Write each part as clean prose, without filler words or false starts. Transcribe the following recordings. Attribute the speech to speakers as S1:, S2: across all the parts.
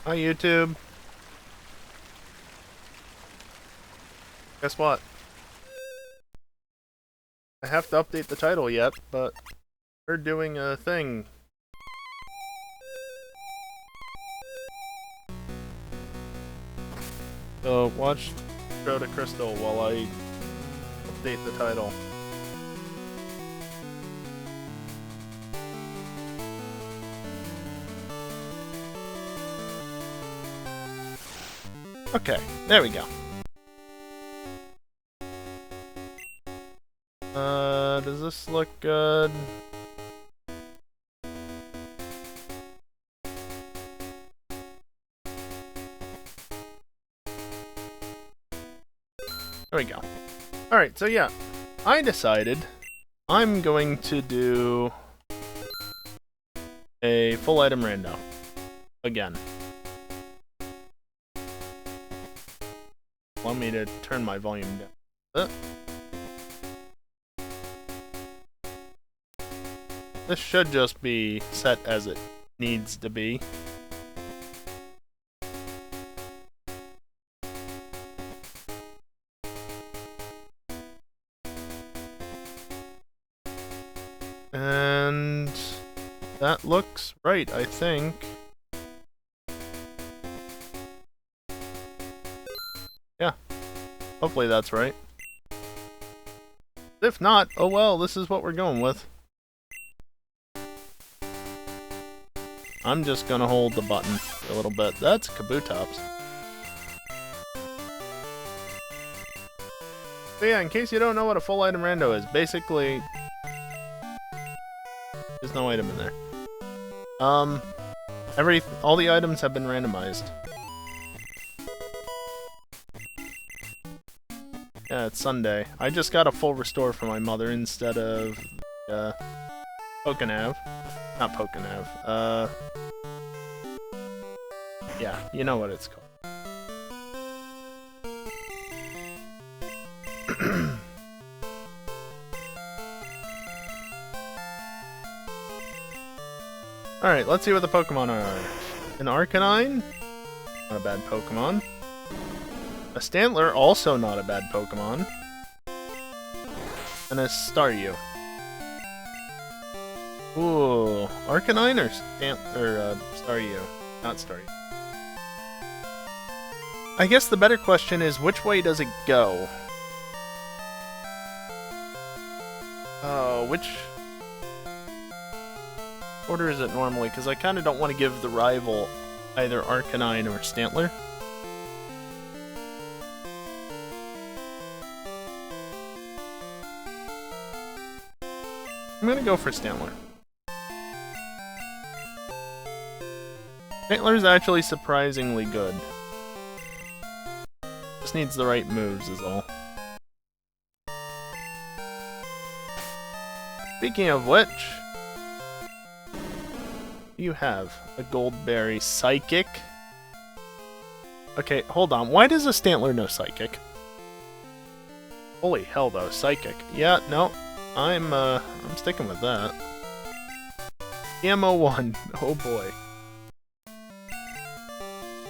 S1: Hi, YouTube. Guess what? I have to update the title yet, but we're doing a thing. So watch Go to Crystal while I update the title. Okay, there we go. Does this look good? There we go. Alright, so yeah, I decided I'm going to do a full item rando. Again. Allow me to turn my volume down. This should just be set as it needs to be. And that looks right, I think. Yeah, hopefully that's right. If not, oh well, this is what we're going with. I'm just gonna hold the button for a little bit. That's Kabutops. So yeah, in case you don't know what a full item rando is, basically there's no item in there. All the items have been randomized. Yeah, it's Sunday. I just got a full restore for my mother instead of Pokénav. Not Pokénav. Yeah, you know what it's called. Alright, let's see what the Pokemon are. An Arcanine? Not a bad Pokemon. A Stantler, also not a bad Pokemon. And a Staryu. Ooh, Arcanine or Staryu? Not Staryu. I guess the better question is, which way does it go? Which order is it normally? Because I kind of don't want to give the rival either Arcanine or Stantler. I'm gonna go for Stantler. Stantler is actually surprisingly good. Just needs the right moves is all. Speaking of which, you have a Goldberry Psychic. Okay, hold on. Why does a Stantler know Psychic? Holy hell though, Psychic. Yeah, no. I'm sticking with that. EMO1. Oh boy.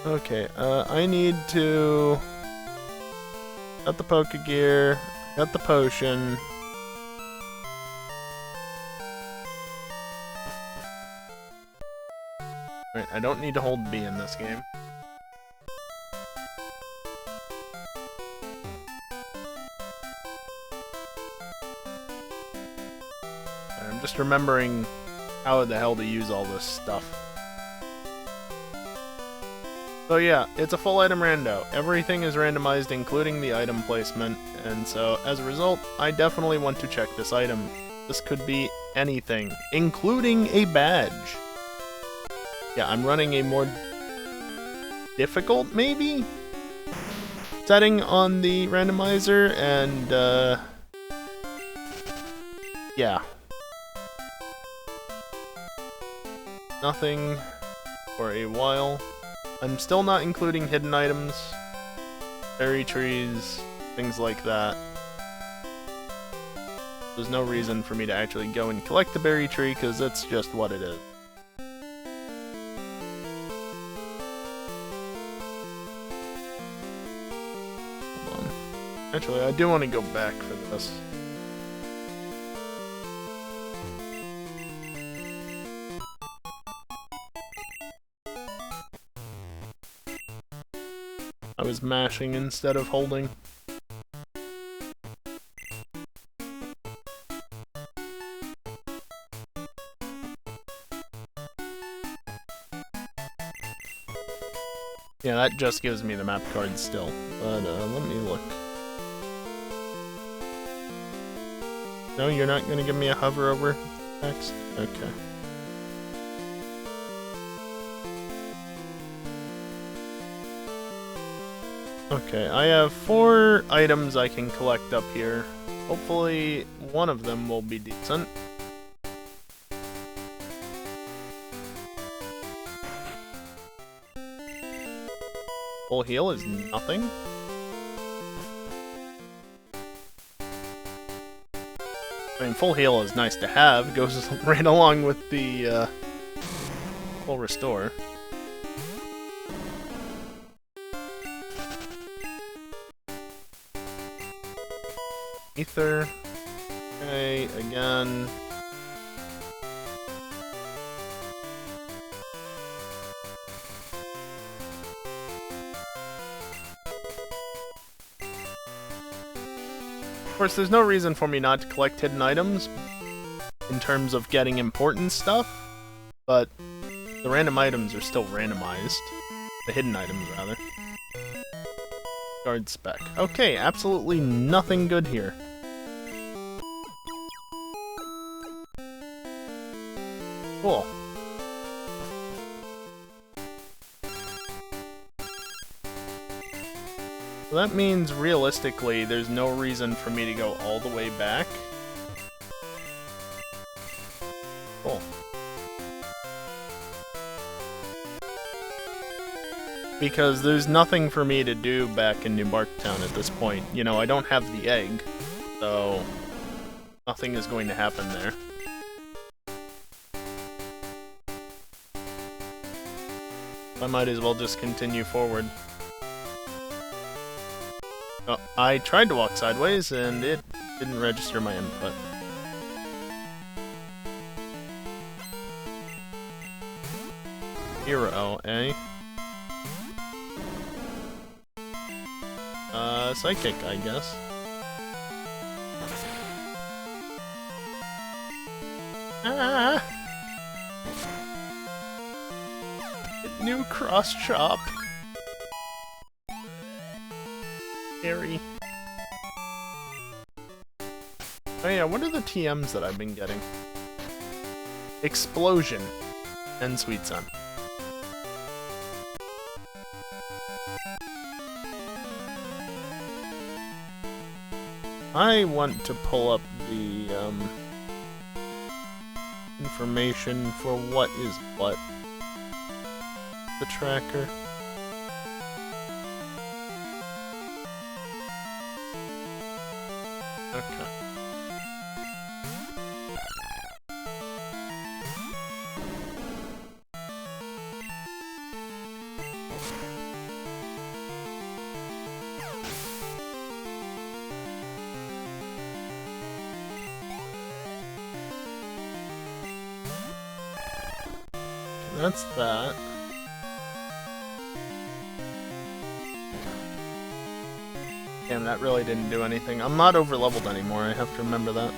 S1: Okay, I need to... Got the Pokegear, got the potion. Right, I don't need to hold B in this game. I'm just remembering how the hell to use all this stuff. So yeah, it's a full item rando. Everything is randomized, including the item placement, and so as a result, I definitely want to check this item. This could be anything, including a badge. Yeah, I'm running a more difficult, maybe, setting on the randomizer, and yeah. Nothing for a while. I'm still not including hidden items, berry trees, things like that. There's no reason for me to actually go and collect the berry tree, because that's just what it is. Actually, I do want to go back for this. I was mashing instead of holding. Yeah, that just gives me the map card still. But let me look. No, you're not gonna give me a hover over text? Okay. Okay, I have 4 items I can collect up here. Hopefully, one of them will be decent. Full heal is nothing. I mean, full heal is nice to have. It goes right along with the full restore. Ether. Okay, again. Of course, there's no reason for me not to collect hidden items in terms of getting important stuff, but the random items are still randomized. The hidden items, rather. Guard spec. Okay, absolutely nothing good here. Cool. So that means, realistically, there's no reason for me to go all the way back. Cool. Because there's nothing for me to do back in New Barktown at this point. You know, I don't have the egg, so nothing is going to happen there. I might as well just continue forward. Oh, I tried to walk sideways, and it didn't register my input. Hero, eh? Psychic, I guess. Ah! New cross chop. Scary. Oh yeah, what are the TMs that I've been getting? Explosion and Sweet Sun. I want to pull up the information for what is what. The tracker. Okay. That's that. Damn, that really didn't do anything. I'm not over-leveled anymore, I have to remember that.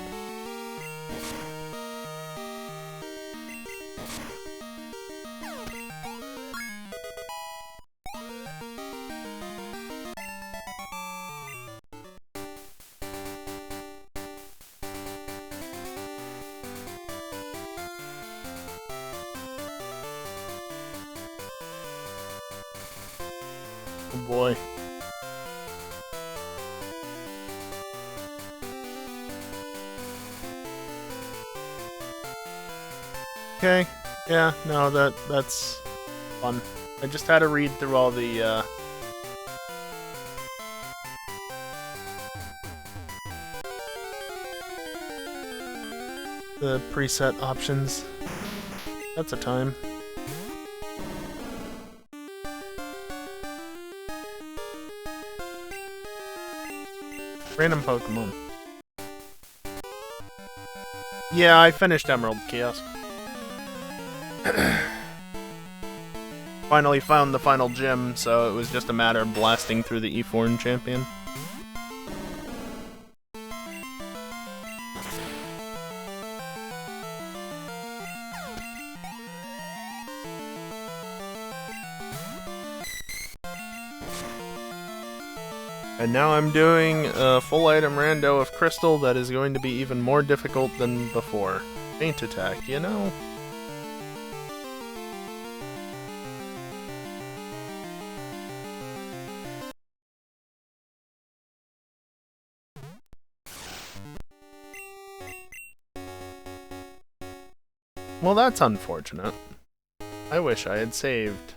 S1: Oh boy. Okay, yeah, no, that's fun. I just had to read through all the preset options. That's a time. Random Pokemon. Yeah, I finished Emerald Kiosk. Finally found the final gym, so it was just a matter of blasting through the E4 champion. And now I'm doing a full item rando of Crystal that is going to be even more difficult than before. Faint attack, you know? Well, that's unfortunate. I wish I had saved.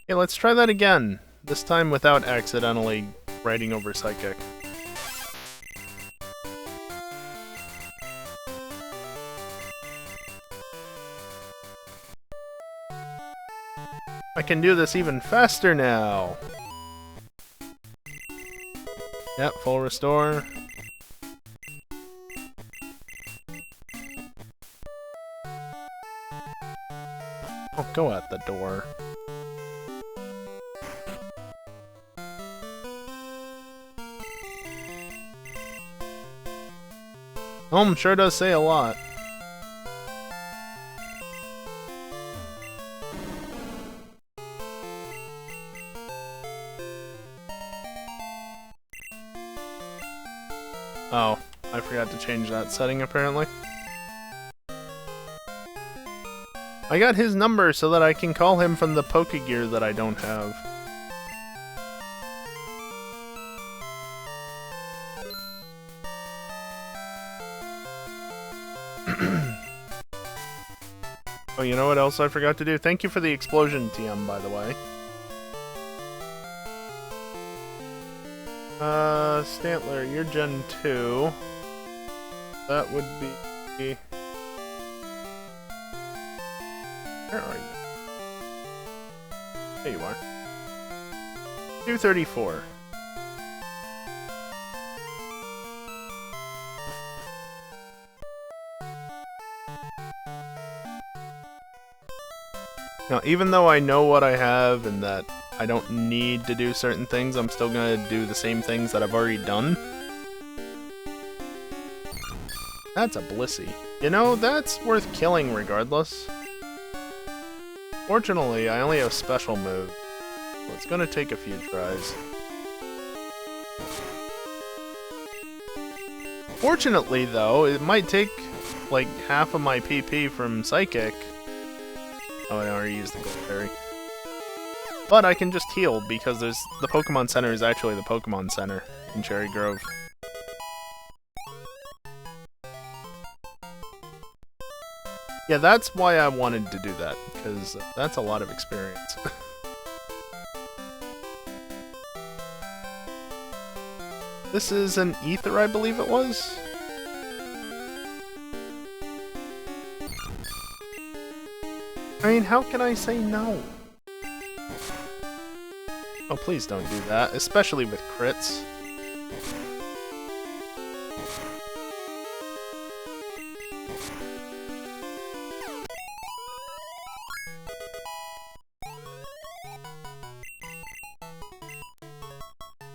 S1: Okay, let's try that again. This time without accidentally writing over Psychic. I can do this even faster now! Yep, full restore. Oh, go at the door. Sure does say a lot. Oh, I forgot to change that setting apparently. I got his number so that I can call him from the Pokegear that I don't have. Oh, you know what else I forgot to do? Thank you for the explosion, TM, by the way. Stantler, you're Gen 2. That would be... Where are you? There you are. 234. Now, even though I know what I have and that I don't need to do certain things, I'm still gonna do the same things that I've already done. That's a Blissey. You know, that's worth killing regardless. Fortunately, I only have special moves, so it's gonna take a few tries. Fortunately, though, it might take like half of my PP from Psychic. Oh, I already used the Gold Berry. But I can just heal, because the Pokemon Center is actually the Pokemon Center in Cherry Grove. Yeah, that's why I wanted to do that, because that's a lot of experience. This is an Ether, I believe it was? I mean, how can I say no? Oh, please don't do that, especially with crits.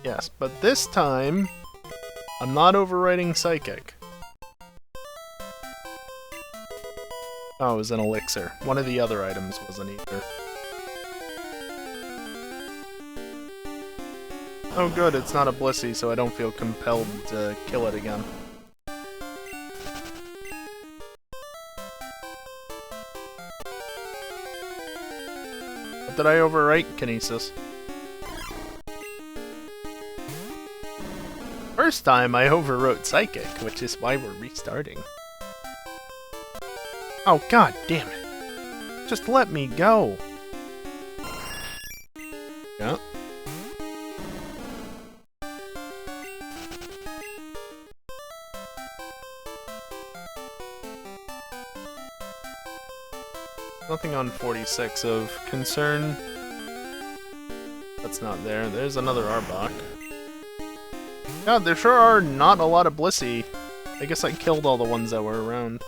S1: Yes, but this time, I'm not overwriting Psychic. Oh, it was an elixir. One of the other items was an ether. Oh good, it's not a Blissey, so I don't feel compelled to kill it again. What did I overwrite, Kinesis? First time I overwrote Psychic, which is why we're restarting. Oh, god damn it. Just let me go. Yeah. Nothing on 46 of concern. That's not there. There's another Arbok. God, there sure are not a lot of Blissey. I guess I killed all the ones that were around.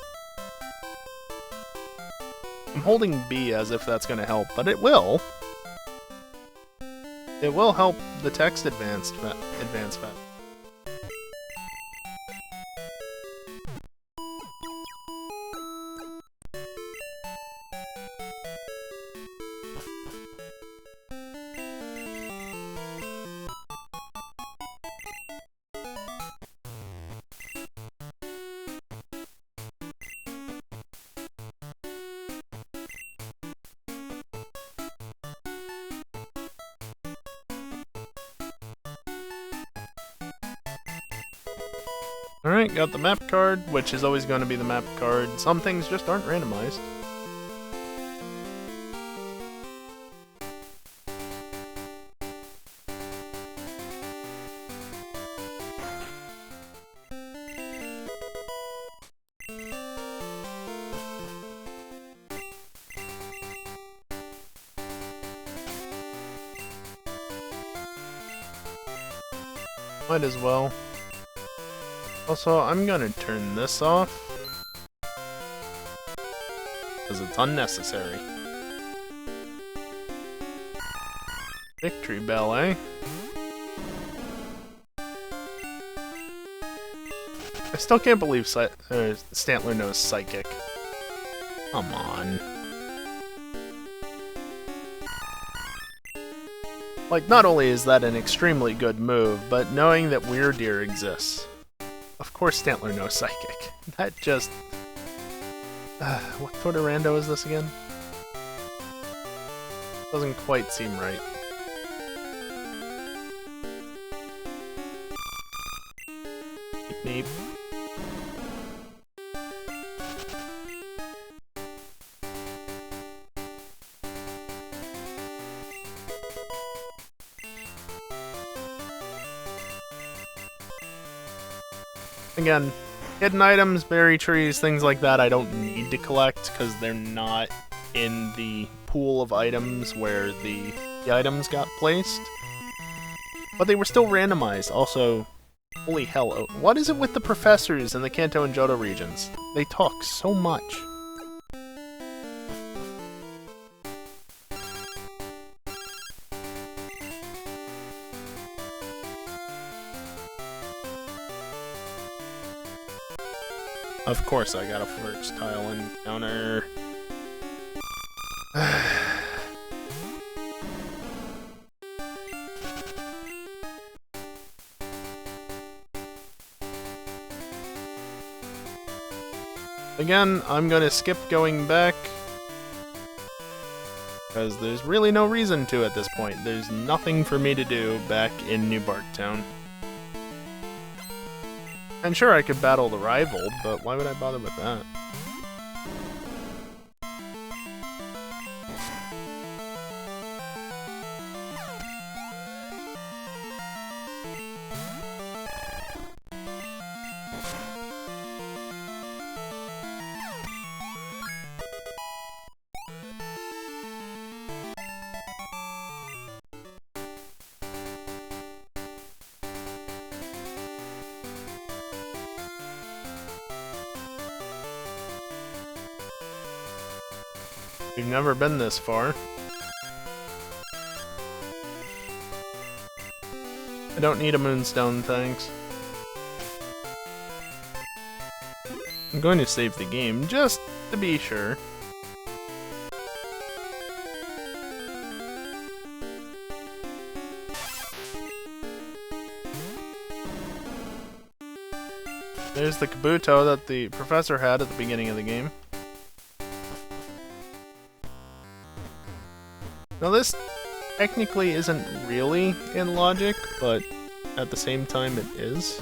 S1: I'm holding B as if that's gonna help, but it will. It will help the text advance fast. Alright, got the map card, which is always going to be the map card. Some things just aren't randomized. Might as well. Also, I'm gonna turn this off, because it's unnecessary. Victory bell, eh? I still can't believe Stantler knows Psychic. Come on. Like, not only is that an extremely good move, but knowing that Weirdeer exists. Of course Stantler knows Psychic. That just... what sort of rando is this again? Doesn't quite seem right. Meep meep. Again, hidden items, berry trees, things like that I don't need to collect because they're not in the pool of items where the items got placed. But they were still randomized. Also, holy hell, what is it with the professors in the Kanto and Johto regions? They talk so much. Of course I got a first tile encounter. Again, I'm gonna skip going back, because there's really no reason to at this point. There's nothing for me to do back in New Barktown. And sure, I could battle the rival, but why would I bother with that? We've never been this far. I don't need a moonstone, thanks. I'm going to save the game, just to be sure. There's the Kabuto that the professor had at the beginning of the game. Now this technically isn't really in logic, but at the same time it is.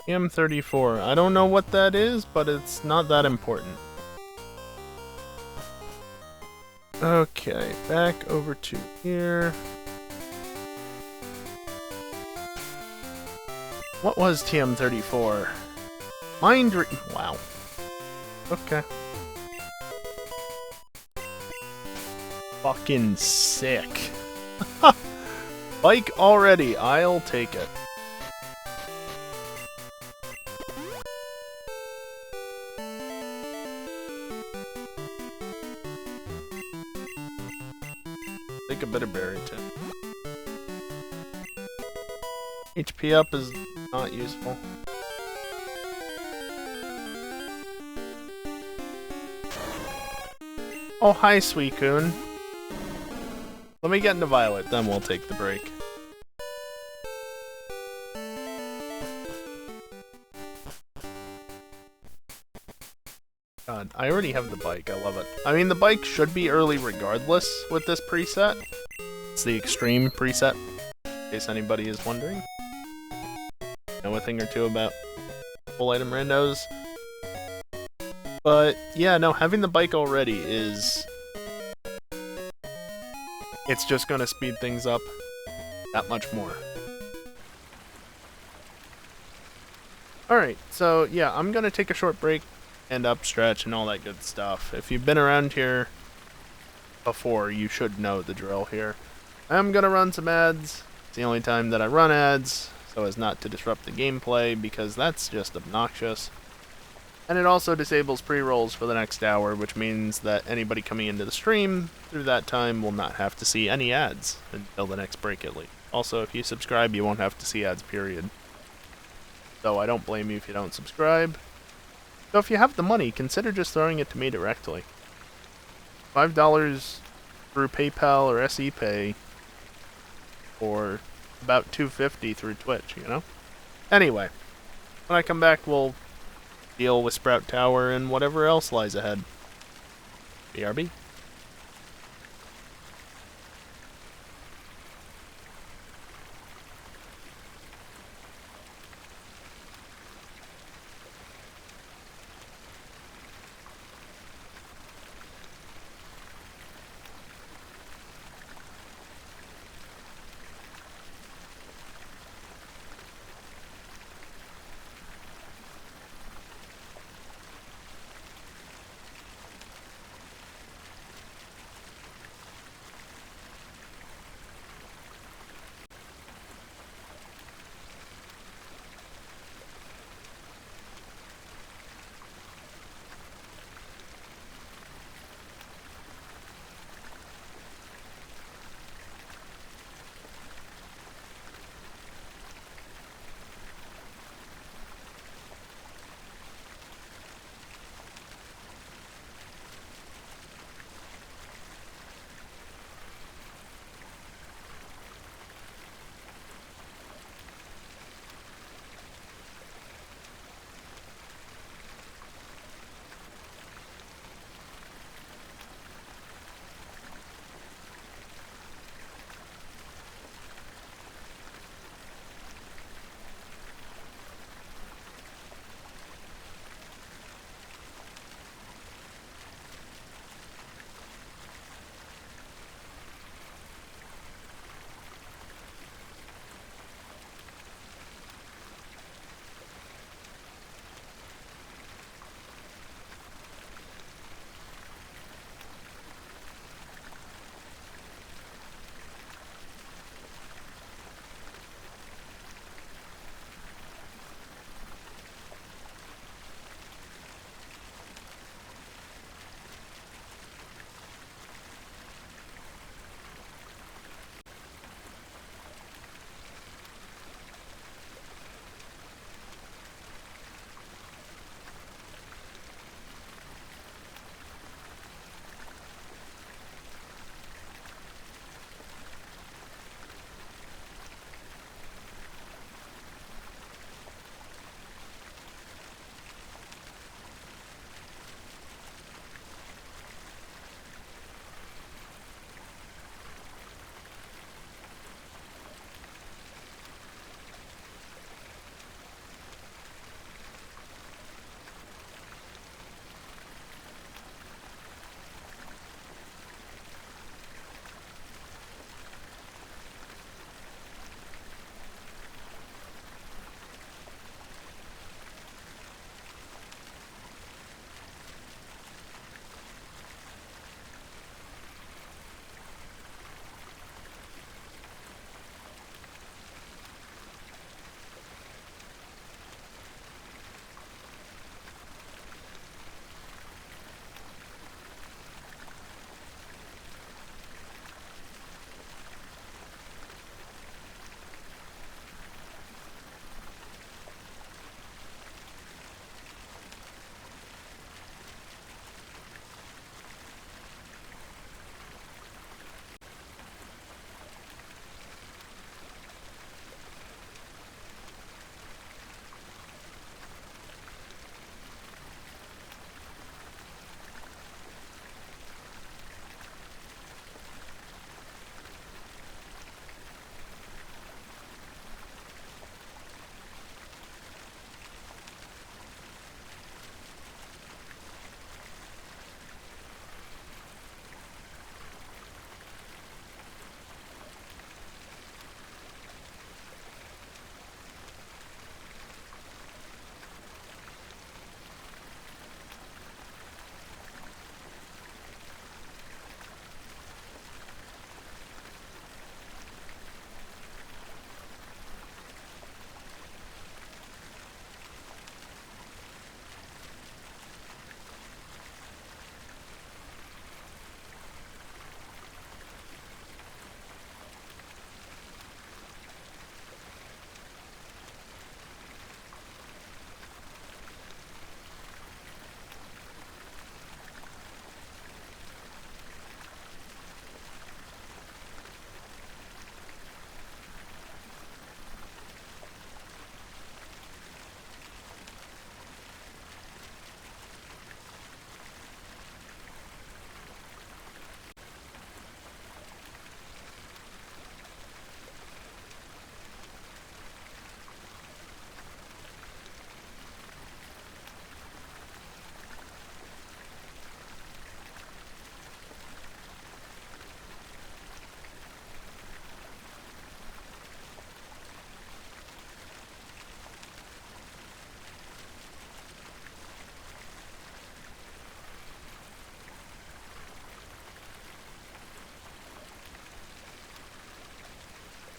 S1: TM34. I don't know what that is, but it's not that important. Okay, back over to here. What was TM34? Wow. Okay. Fucking sick. Bike already, I'll take it. Take a bit of berry too. HP up is not useful. Oh, hi, Suicune. Let me get into Violet, then we'll take the break. God, I already have the bike, I love it. I mean, the bike should be early regardless with this preset. It's the Extreme preset, in case anybody is wondering. Know a thing or two about full item randos. But, yeah, no, having the bike already is... It's just gonna speed things up that much more. Alright, so, yeah, I'm gonna take a short break and up stretch and all that good stuff. If you've been around here before, you should know the drill here. I'm gonna run some ads. It's the only time that I run ads, so as not to disrupt the gameplay, because that's just obnoxious. And it also disables pre-rolls for the next hour, which means that anybody coming into the stream through that time will not have to see any ads until the next break at least. Also, if you subscribe, you won't have to see ads, period. So I don't blame you if you don't subscribe. So if you have the money, consider just throwing it to me directly. $5 through PayPal or SE Pay, or about $2.50 through Twitch, you know? Anyway, when I come back, we'll deal with Sprout Tower and whatever else lies ahead. BRB.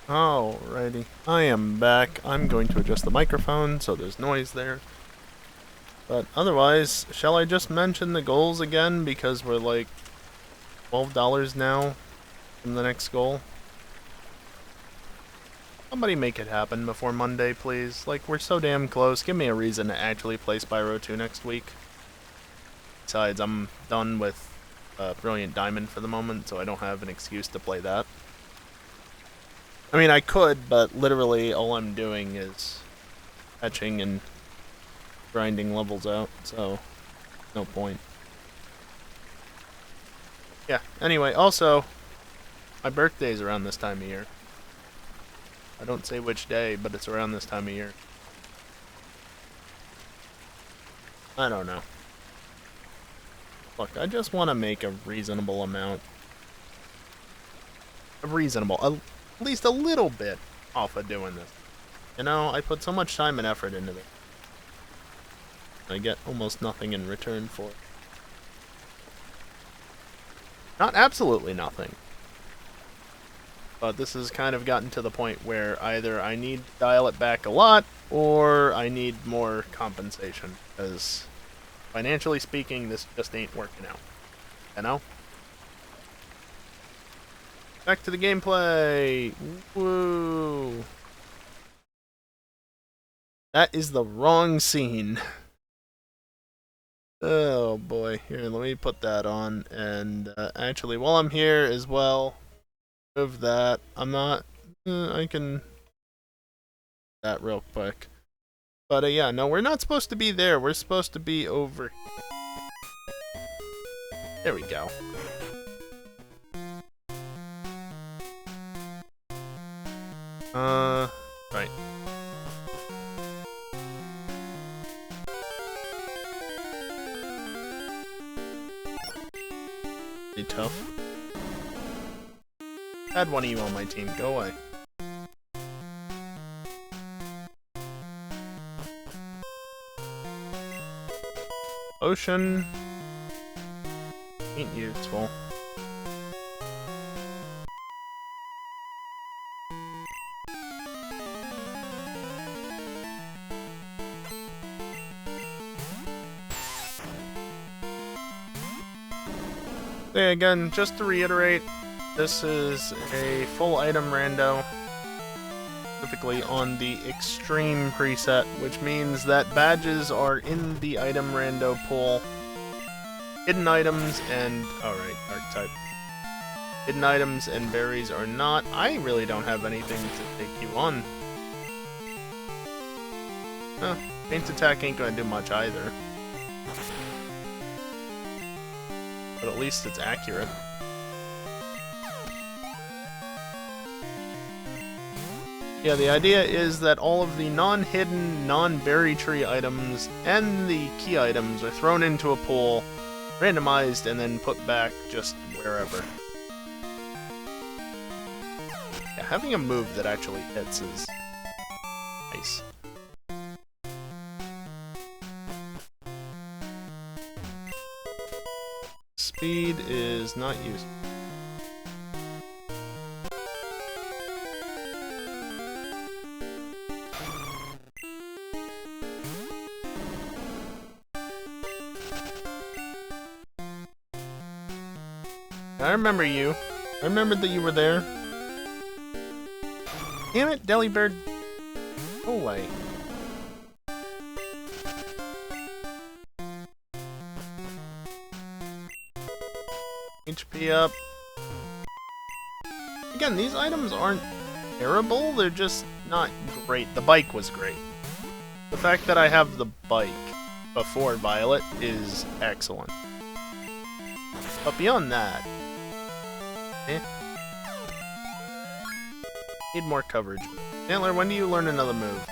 S1: Alrighty, I am back. I'm going to adjust the microphone so there's noise there. But otherwise, shall I just mention the goals again because we're like $12 now from the next goal? Somebody make it happen before Monday, please. Like, we're so damn close. Give me a reason to actually play Spyro 2 next week. Besides, I'm done with Brilliant Diamond for the moment, so I don't have an excuse to play that. I mean, I could, but literally all I'm doing is fetching and grinding levels out, so no point. Yeah, anyway, also, my birthday's around this time of year. I don't say which day, but it's around this time of year. I don't know. Look, I just want to make a reasonable amount. At least a little bit off of doing this. You know, I put so much time and effort into this. I get almost nothing in return for it. Not absolutely nothing. But this has kind of gotten to the point where either I need to dial it back a lot, or I need more compensation. Because, financially speaking, this just ain't working out. You know? Back to the gameplay! Woo! That is the wrong scene. Oh boy. Here, let me put that on. And actually, while I'm here as well, move that. I'm not... I can... that real quick. But yeah, no, we're not supposed to be there. We're supposed to be over... There we go. Right. Be tough. Had one of you on my team. Go away. Ocean ain't useful. Okay, again, just to reiterate, this is a full item rando, specifically on the extreme preset, which means that badges are in the item rando pool. Hidden items and... alright, archetype. Hidden items and berries are not. I really don't have anything to take you on. Paint attack ain't gonna do much either. But at least it's accurate. Yeah, the idea is that all of the non-hidden, non-berry tree items and the key items are thrown into a pool, randomized, and then put back just wherever. Yeah, having a move that actually hits is nice. Speed is not used. I remember you. I remembered that you were there. Damn it, Delibird. Go away. HP up. Again, these items aren't terrible, they're just not great. The bike was great. The fact that I have the bike before Violet is excellent. But beyond that... need more coverage. Antler, when do you learn another move?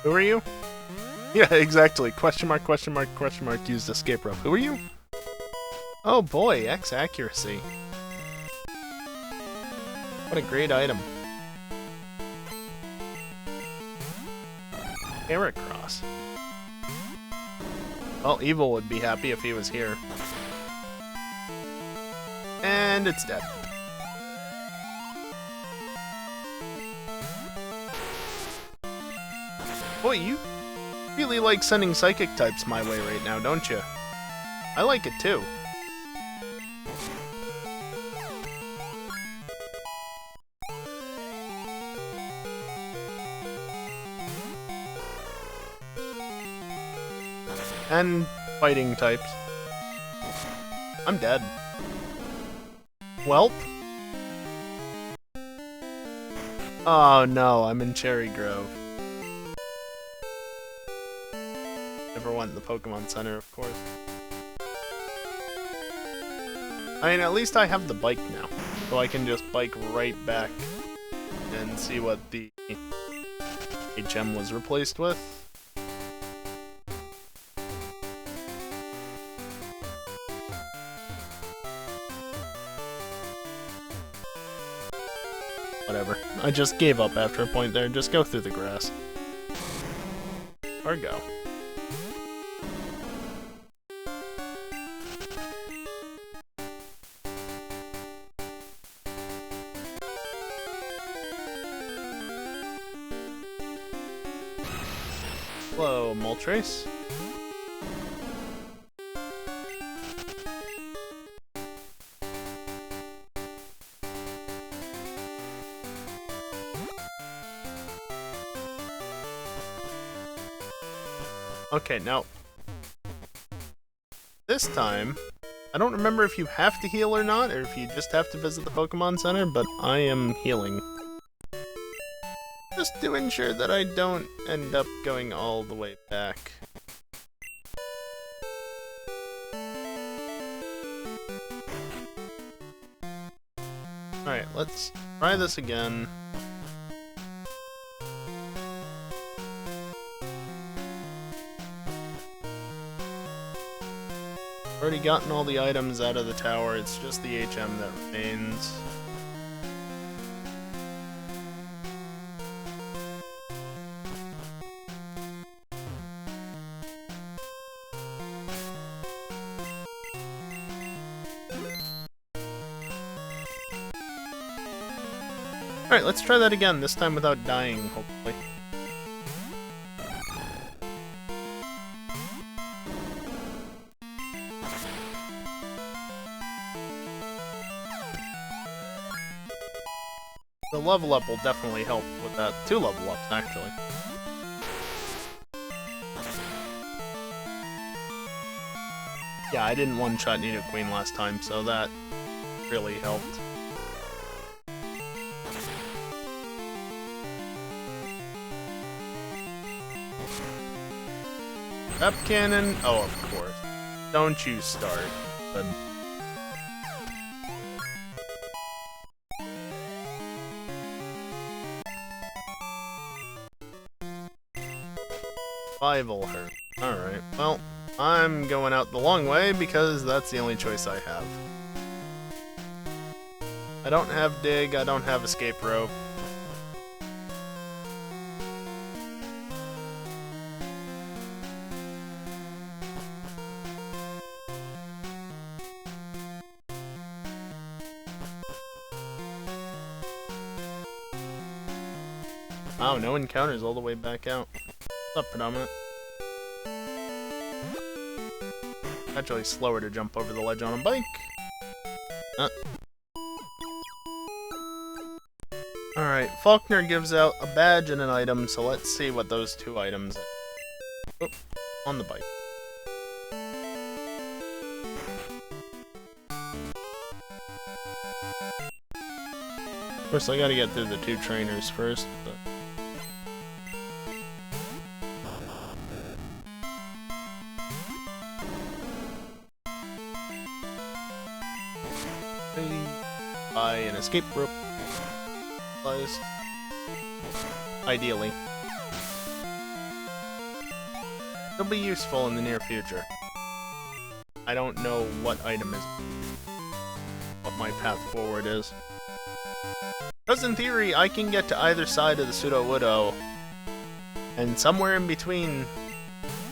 S1: Who are you? Yeah, exactly. Question mark, question mark, question mark, used escape rope. Who are you? Oh boy, X accuracy. What a great item. Heracross. Well, Evil would be happy if he was here. And it's dead. Boy, you really like sending psychic types my way right now, don't you? I like it too. And fighting types. I'm dead. Welp? Oh no, I'm in Cherry Grove. Never went in the Pokemon Center, of course. I mean, at least I have the bike now, so I can just bike right back and see what the HM was replaced with. Whatever. I just gave up after a point there. Just go through the grass. Or go. Hello, Moltres. Okay, now, this time, I don't remember if you have to heal or not, or if you just have to visit the Pokemon Center, but I am healing. Just to ensure that I don't end up going all the way back. Alright, let's try this again. Already gotten all the items out of the tower, it's just the HM that remains. Alright, let's try that again, this time without dying, hopefully. The level up will definitely help with that. 2 level ups, actually. Yeah, I didn't one-shot Nidoqueen last time, so that really helped. Up cannon? Oh, of course. Don't you start. But... Survival hurt. Alright, well, I'm going out the long way because that's the only choice I have. I don't have dig, I don't have escape rope. Wow, no encounters all the way back out. What's up, Predominant? Actually slower to jump over the ledge on a bike. Alright, Faulkner gives out a badge and an item, so let's see what those 2 items are. Oh, on the bike. Of course, I gotta get through the 2 trainers first, but... By an escape rope. Ideally. It'll be useful in the near future. I don't know what item is, what my path forward is. Because in theory, I can get to either side of the Pseudo-Widow, and somewhere in between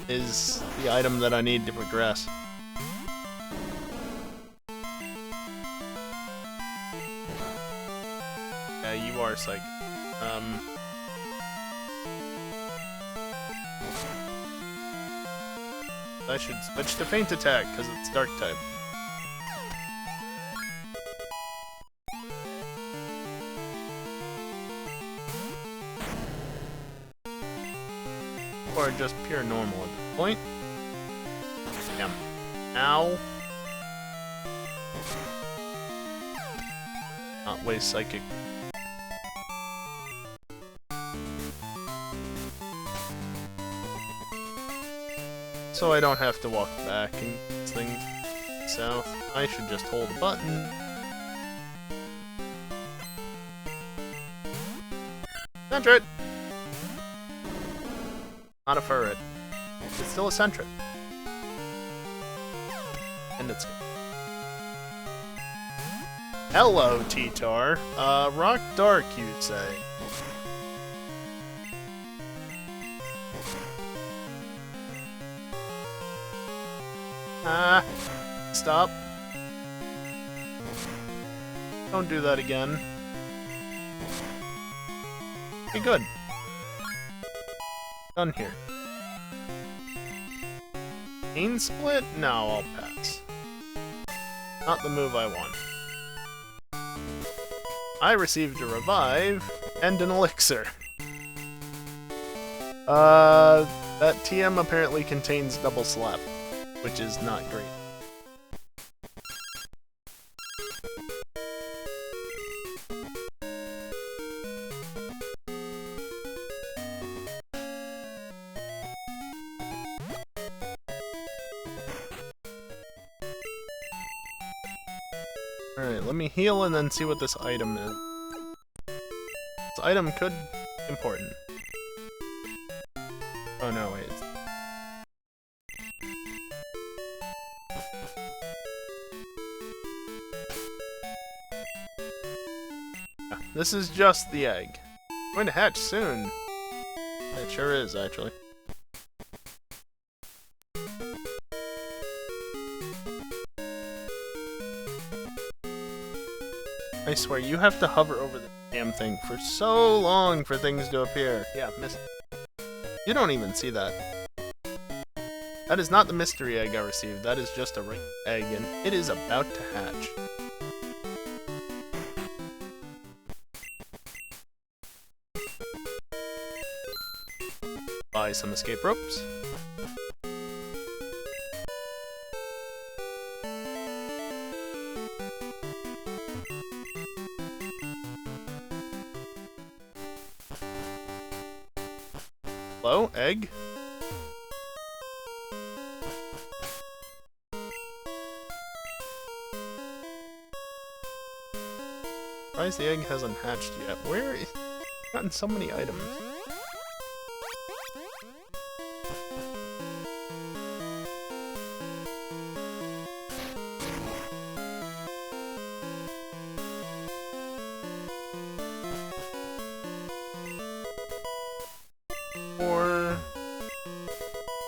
S1: is the item that I need to progress. Yeah, you are psychic. I should switch to Feint Attack, because it's Dark type. Or just pure normal at this point. Damn. Ow. Not waste Psychic. So I don't have to walk back and things south. I should just hold a button. Sentret! Not a Furret. It's still a Sentret. And it's good. Hello, T-Tar. Rock Dark, you'd say. Stop. Don't do that again. Okay, good. Done here. Pain Split? No, I'll pass. Not the move I want. I received a revive and an elixir. That TM apparently contains double slap, which is not great. Alright, let me heal and then see what this item is. This item could be important. Oh no, wait. This is just the egg. It's going to hatch soon. It sure is, actually. I swear, you have to hover over the damn thing for so long for things to appear. Yeah, miss. You don't even see that. That is not the mystery egg I received. That is just a regular egg, and it is about to hatch. Buy some escape ropes. Hello, egg? Surprised the egg hasn't hatched yet. Where is... I've gotten so many items.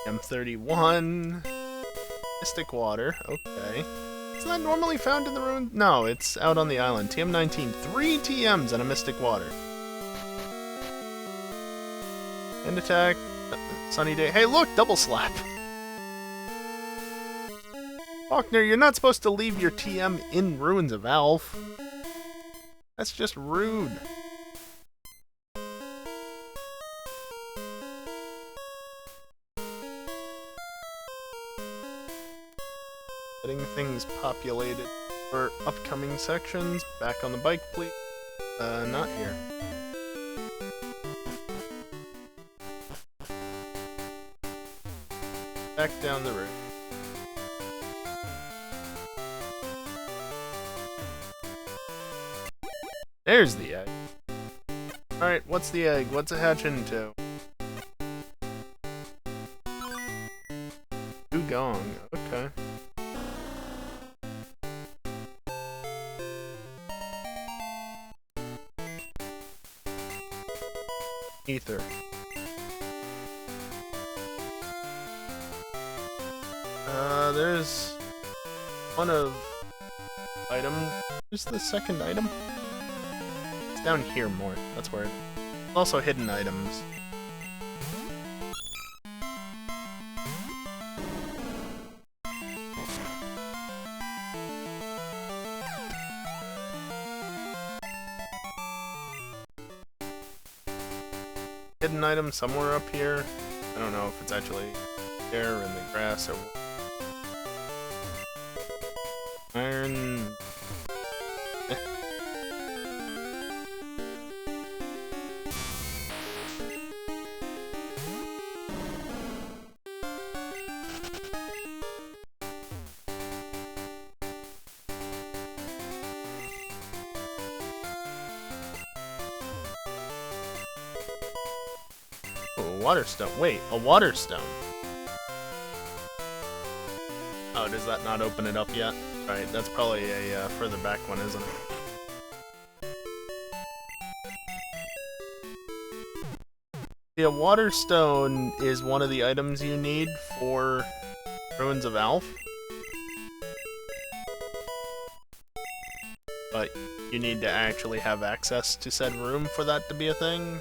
S1: M31. Mystic Water. Okay. Is that normally found in the ruin? No, it's out on the island. TM19. 3 TMs and a Mystic Water. End attack. Sunny day. Hey, look! Double slap! Faulkner, you're not supposed to leave your TM in Ruins of Alph. That's just rude. Getting things populated for upcoming sections. Back on the bike, please. Not here. Back down the road. There's the egg. Alright, what's the egg? What's it hatch into? gong. Okay. Ether. There's one of item. Where's the second item? It's down here more. That's where it is. Also hidden items. Hidden item somewhere up here. I don't know if it's actually there in the grass or iron. Water stone. Wait, a water stone. Oh, does that not open it up yet? Right, that's probably a further back one, isn't it? Yeah, water stone is one of the items you need for Ruins of Alph. But you need to actually have access to said room for that to be a thing.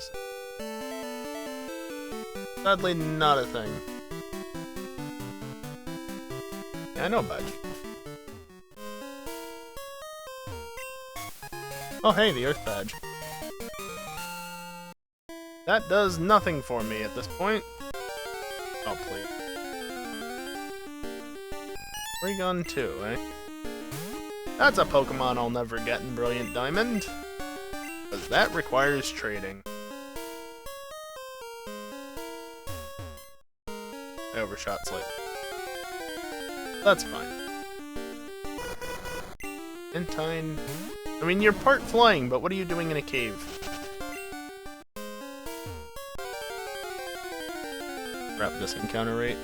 S1: Sadly, not a thing. Yeah, I know about you. Oh hey, the Earth Badge. That does nothing for me at this point. Oh, please. Porygon 2, eh? That's a Pokemon I'll never get in Brilliant Diamond. Because that requires trading. I overshot slightly. That's fine. Entine. I mean, you're part flying, but what are you doing in a cave? Crap, this encounter rate.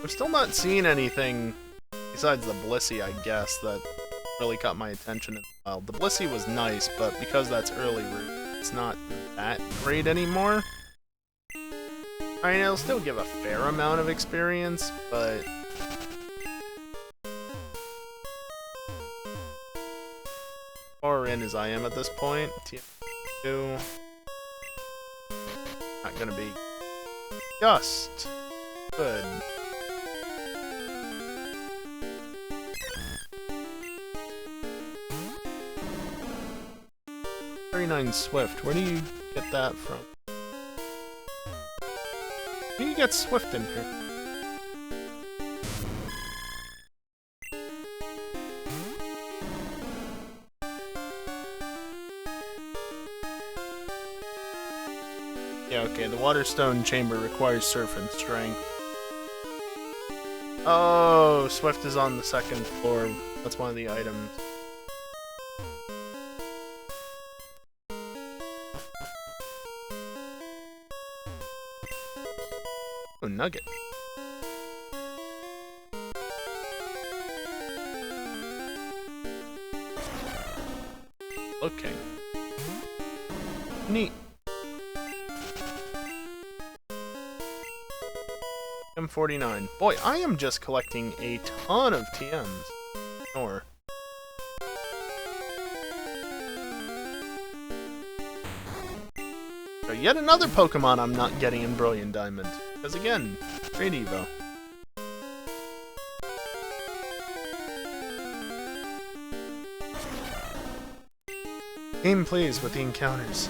S1: We're still not seeing anything besides the Blissey, I guess, that really caught my attention in the wild. The Blissey was nice, but because that's early route, it's not that great anymore. I mean, it'll still give a fair amount of experience, but far in as I am at this point, TM2 not gonna be just good. Swift. Where do you get that from? How do you get Swift in here? Yeah, okay, the Waterstone Chamber requires Surf and Strength. Oh, Swift is on the second floor. That's one of the items. Oh, nugget. Okay. Neat. M49. Boy, I am just collecting a ton of TMs. Or so yet another Pokemon I'm not getting in Brilliant Diamond. Because again, great Evo. Game please with the encounters.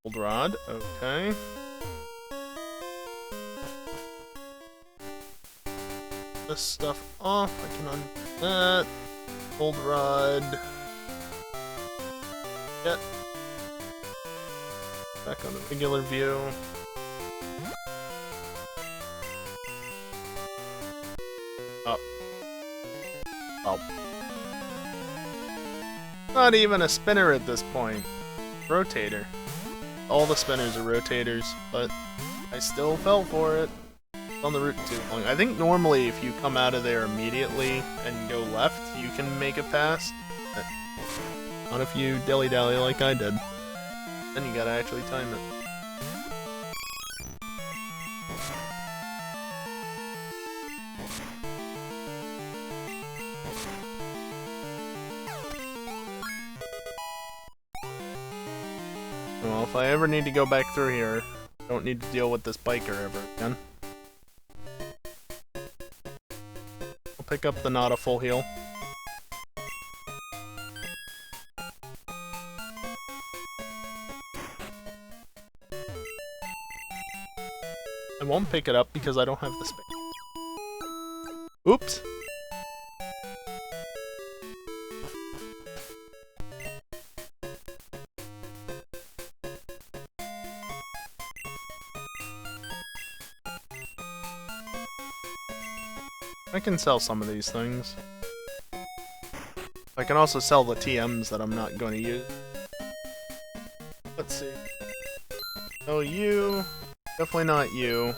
S1: Old Rod, okay. This stuff off, I can undo that. Old Rod. Get back on the regular view. Up. Well, not even a spinner at this point. Rotator. All the spinners are rotators, but I still fell for it. On the route too long. I think normally if you come out of there immediately and go left, you can make it past. But not if you dilly-dally like I did. Then you gotta actually time it. Well, if I ever need to go back through here, I don't need to deal with this biker ever again. I'll pick up the not a full heal. I won't pick it up because I don't have the space. Oops! I can sell some of these things. I can also sell the TMs that I'm not going to use. Let's see. Oh, you. Definitely not you.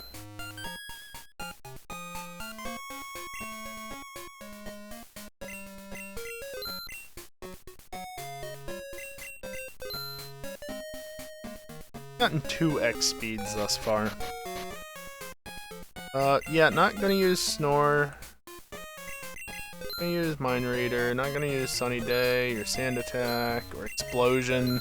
S1: Gotten 2x speeds thus far. Yeah, not gonna use Snore. Gonna use Mind Reader, not gonna use Sunny Day, or Sand Attack, or Explosion.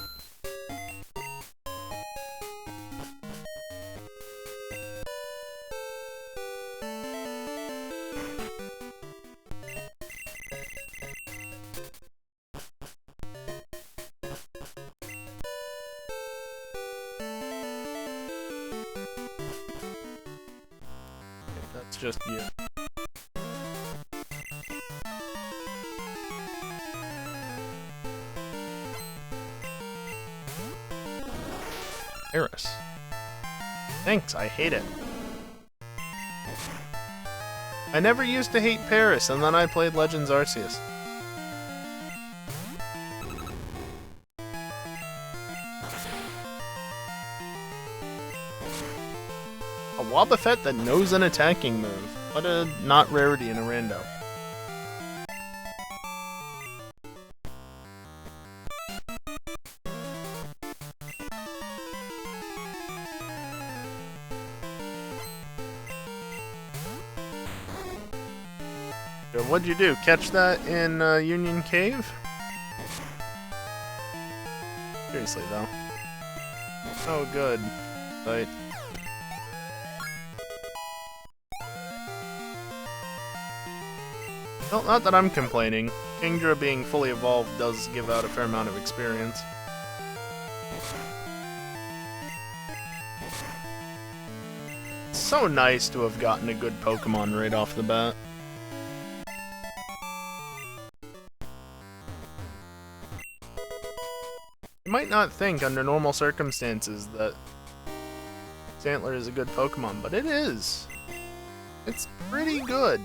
S1: That's just you. Paris. Thanks, I hate it. I never used to hate Paris, and then I played Legends Arceus. A Wobbuffet that knows an attacking move. What a not rarity in a rando. What'd you do? Catch that in Union Cave? Seriously, though. Oh, good. Right. Well, not that I'm complaining. Kingdra being fully evolved does give out a fair amount of experience. It's so nice to have gotten a good Pokémon right off the bat. You might not think under normal circumstances that Stantler is a good Pokemon, but it is. It's pretty good.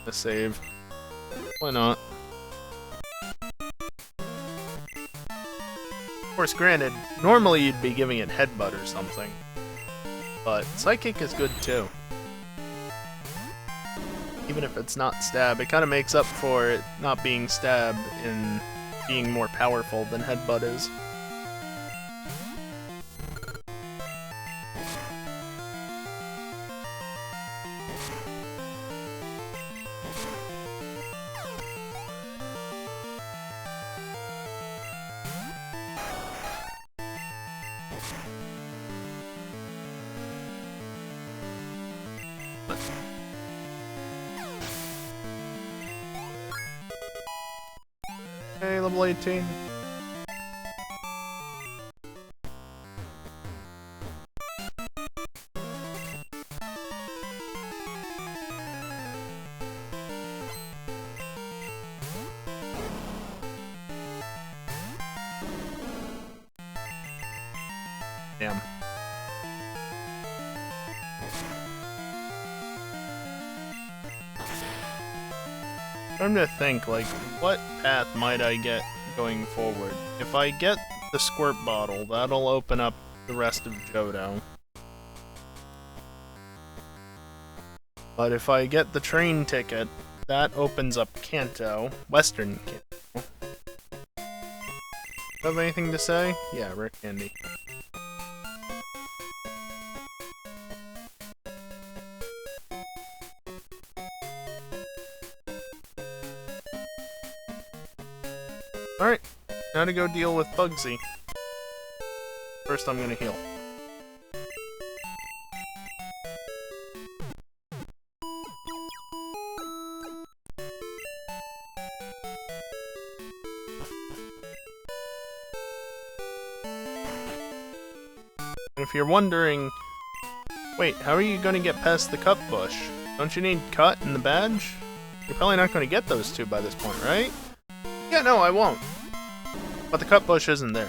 S1: A save. Why not? Of course, granted, normally you'd be giving it Headbutt or something, but Psychic is good too. Even if it's not Stab, it kind of makes up for it not being Stab in being more powerful than Headbutt is. Okay, level 18. Damn. I'm trying to think, like, what path might I get going forward? If I get the squirt bottle, that'll open up the rest of Johto. But if I get the train ticket, that opens up Kanto, Western Kanto. Do you have anything to say? Yeah, Rick Candy. Alright, now to go deal with Bugsy. First I'm gonna heal. If you're wondering, wait, how are you gonna get past the cut bush? Don't you need cut and the badge? You're probably not gonna get those two by this point, right? Yeah, no, I won't. But the cut bush isn't there.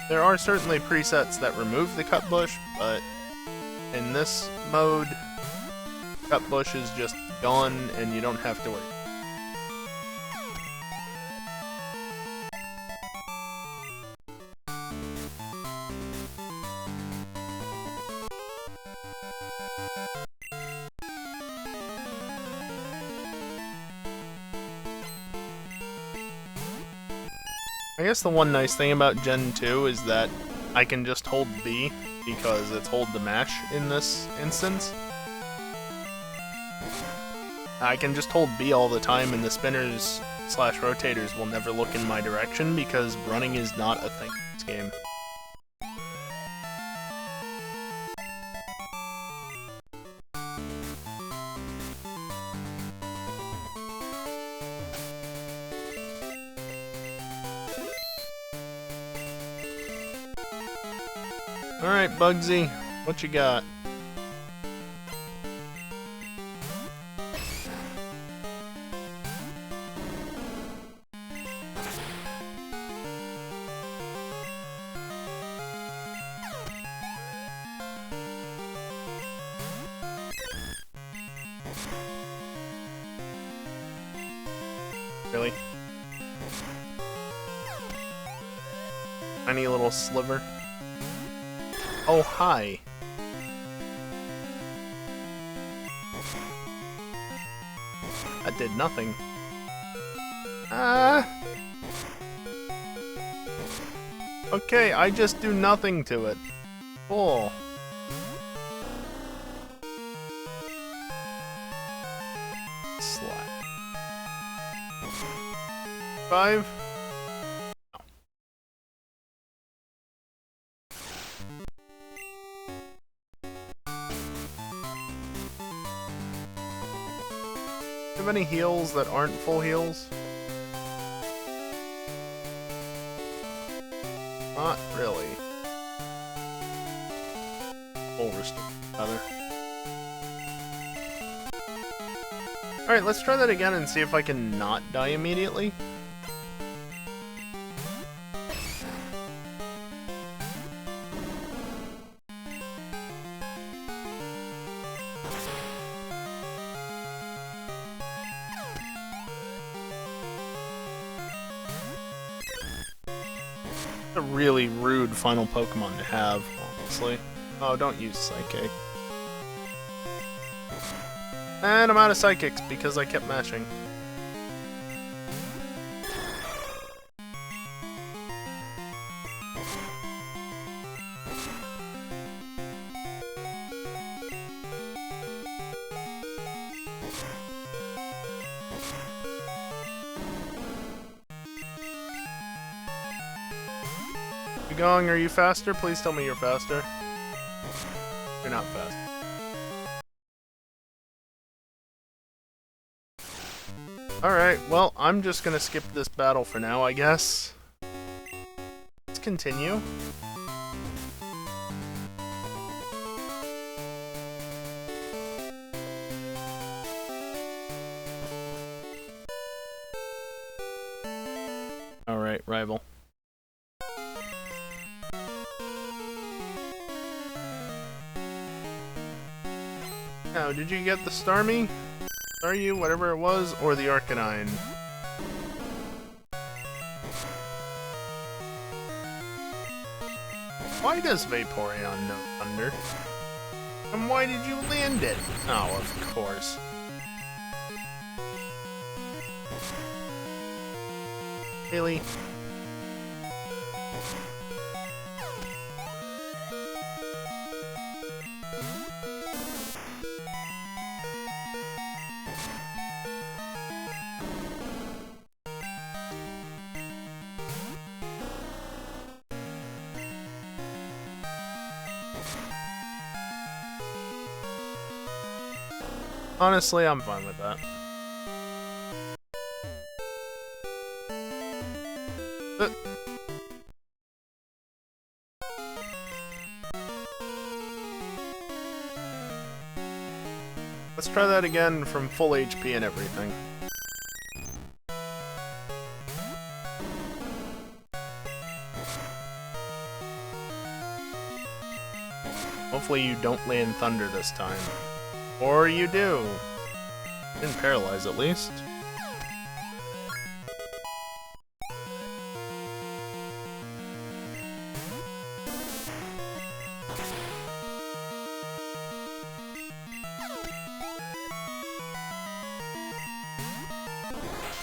S1: There are certainly presets that remove the cut bush, but in this mode, cut bush is just gone and you don't have to worry. I guess the one nice thing about Gen 2 is that I can just hold B, because it's hold to mash in this instance. I can just hold B all the time and the spinners / rotators will never look in my direction because running is not a thing in this game. Alright, Bugsy, what you got? Really? Tiny little sliver. Oh, hi. That did nothing. Okay, I just do nothing to it. Cool. Slap. 5. Have any heals that aren't full heals? Not really. Full restore, rather. Alright, let's try that again and see if I can not die immediately. A really rude final Pokemon to have, honestly. Oh, don't use Psychic. And I'm out of Psychics because I kept mashing. Gong, are you faster? Please tell me you're faster. You're not fast. Alright, well, I'm just gonna skip this battle for now, I guess. Let's continue. Alright, rival. Now, did you get the Starmie? Are you, whatever it was, or the Arcanine? Why does Vaporeon know Thunder? And why did you land it? Oh, of course. Really? Honestly, I'm fine with that. Let's try that again from full HP and everything. Hopefully you don't land Thunder this time. Or you do. Didn't paralyze at least.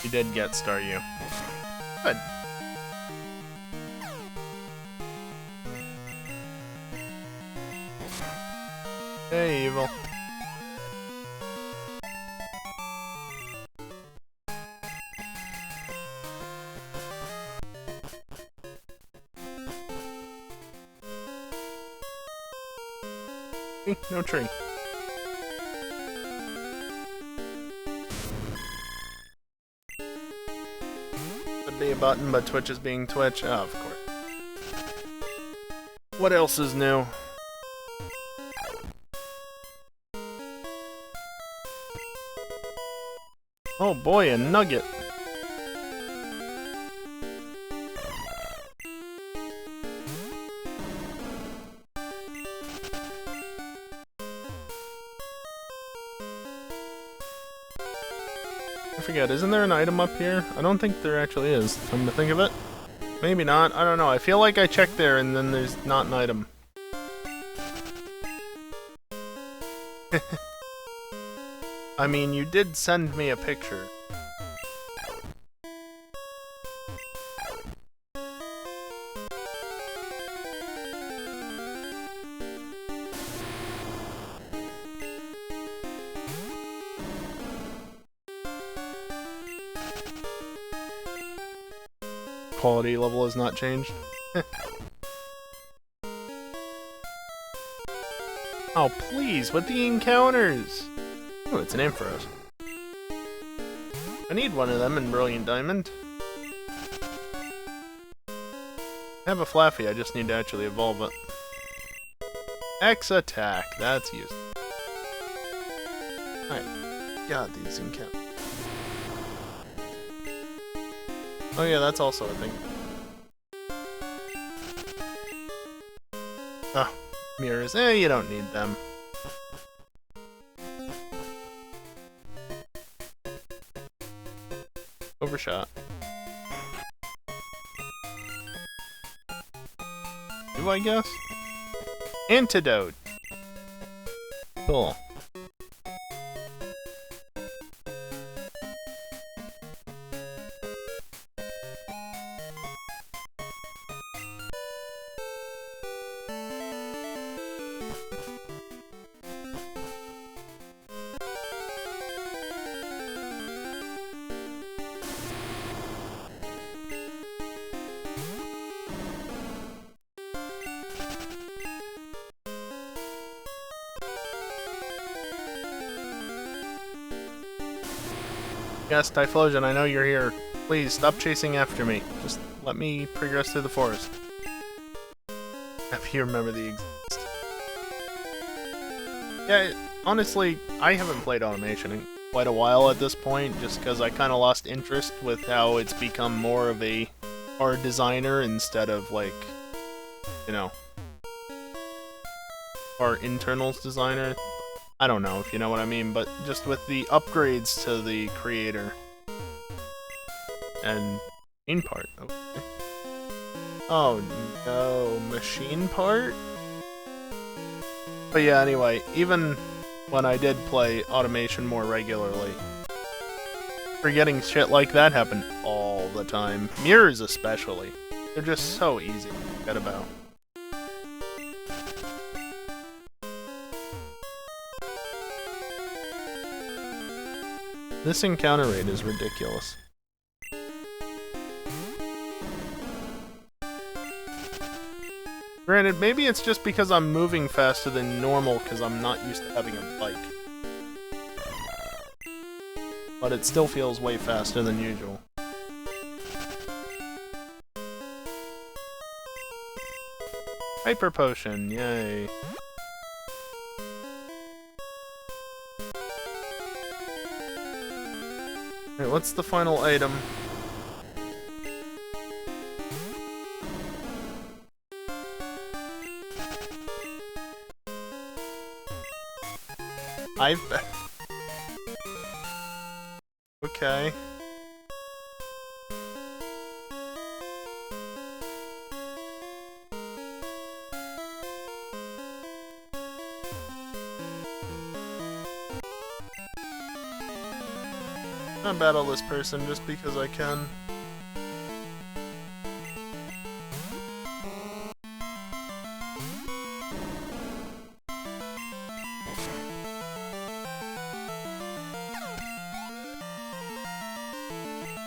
S1: You did get Staryu. Good. Hey, Evil. No tree. Could be a button, but Twitch is being Twitch. Oh, of course. What else is new? Oh boy, a nugget. I forget, isn't there an item up here? I don't think there actually is, come to think of it. Maybe not, I don't know. I feel like I checked there and then there's not an item. I mean, you did send me a picture. Quality level has not changed. Oh, please, with the encounters! Oh, it's an Ampharos. I need one of them in Brilliant Diamond. I have a Flaffy, I just need to actually evolve it. X attack, that's useful. Alright, got these encounters. Oh yeah, that's also a thing. Oh, mirrors. You don't need them. Overshot. Do I guess? Antidote. Cool. Yes, Typhlosion, I know you're here. Please, stop chasing after me. Just let me progress through the forest. If you remember the exist. Yeah, honestly, I haven't played Automation in quite a while at this point, just because I kind of lost interest with how it's become more of a art designer instead of, like, you know, our internals designer. I don't know if you know what I mean, but just with the upgrades to the creator. And machine part, okay. Oh no, machine part? But yeah, anyway, even when I did play Automation more regularly, forgetting shit like that happened all the time. Mirrors especially. They're just so easy to forget about. This encounter rate is ridiculous. Granted, maybe it's just because I'm moving faster than normal because I'm not used to having a bike. But it still feels way faster than usual. Hyper Potion, yay. Alright, what's the final item? Okay. I'm gonna battle this person just because I can.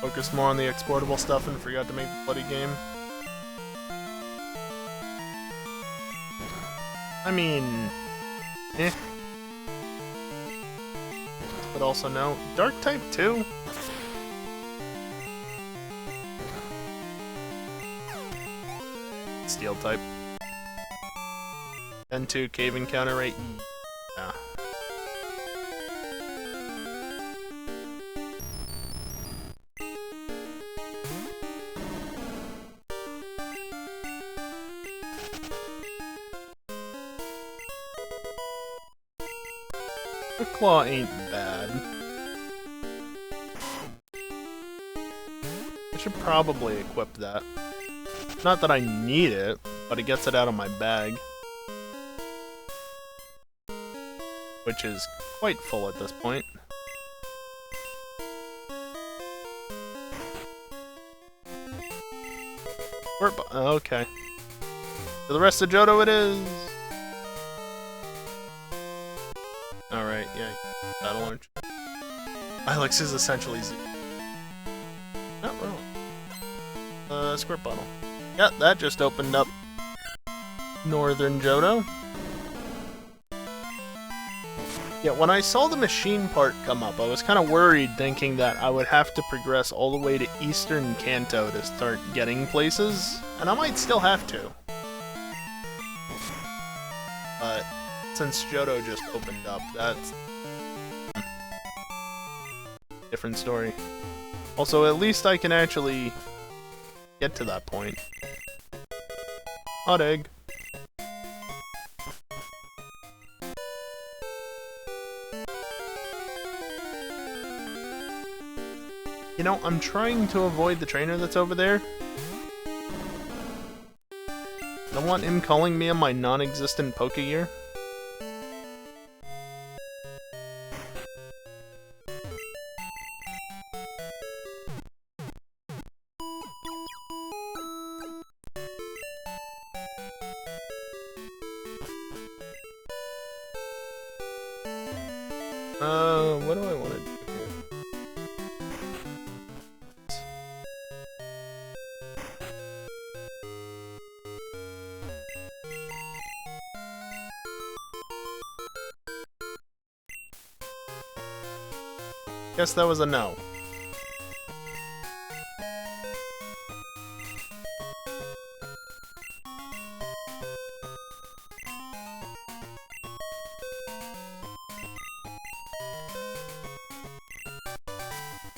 S1: Focused more on the exportable stuff and forgot to make the bloody game. I mean, eh. But also no. Dark type too? Steel type. N2 cave encounter rate. Yeah. The claw ain't bad. I should probably equip that. Not that I need it, but it gets it out of my bag. Which is quite full at this point. Okay. For the rest of Johto it is! Alright, yeah. Battle Orange. Ilex is essentially Z. Not wrong. Squirt Bottle. Yeah, that just opened up Northern Johto. Yeah, when I saw the machine part come up, I was kind of worried thinking that I would have to progress all the way to Eastern Kanto to start getting places, and I might still have to. But since Johto just opened up, that's a different story. Also, at least I can actually get to that point. Hot egg. You know, I'm trying to avoid the trainer that's over there. I don't want him calling me on my non-existent Pokegear. What do I want to do here? Guess that was a no.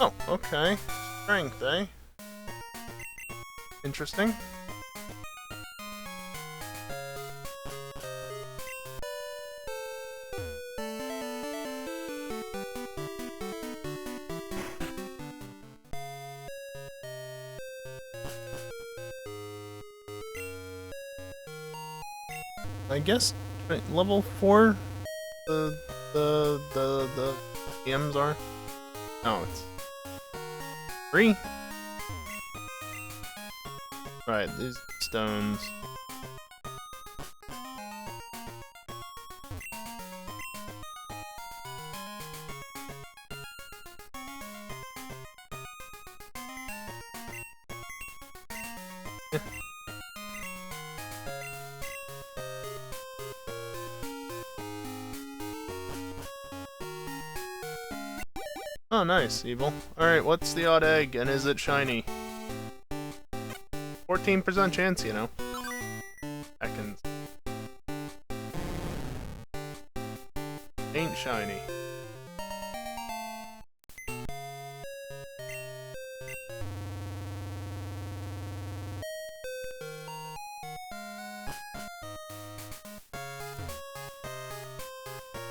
S1: Oh, okay. Strength, eh? Interesting. I guess level 4 the PMs are? No, it's 3. Right, these stones. Oh, nice, Evil. Alright, what's the odd egg, and is it shiny? 14% chance, you know. Seconds. Ain't shiny.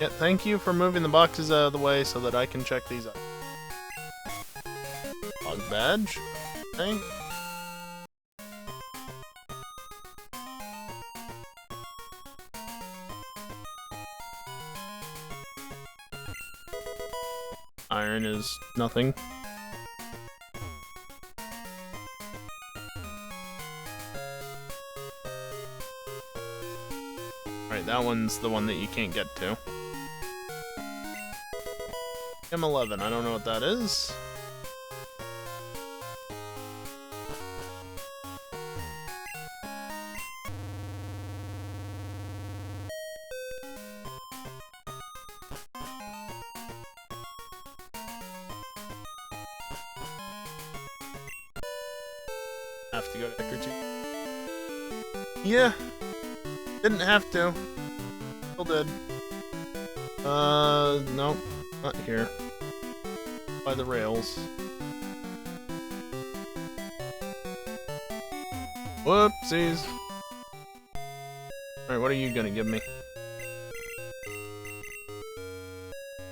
S1: Yeah, thank you for moving the boxes out of the way so that I can check these out. Log badge. Okay. Iron is nothing. Right, that one's the one that you can't get to. M11, I don't know what that is. Have to go to Eckerty. Yeah. Didn't have to. Still did. Nope. Not here. By the rails. Whoopsies. Alright, what are you gonna give me? Is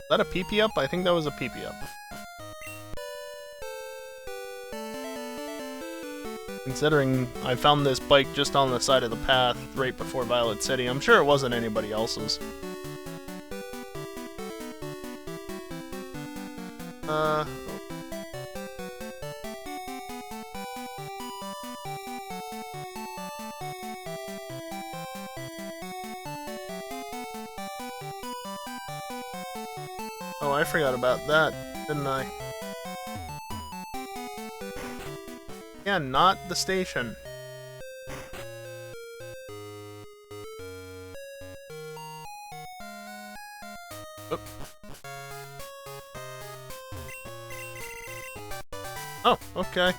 S1: that a PP up? I think that was a PP up. Considering I found this bike just on the side of the path right before Violet City, I'm sure it wasn't anybody else's. Oh, I forgot about that, didn't I? Yeah, not the station. Oop. Oh, okay.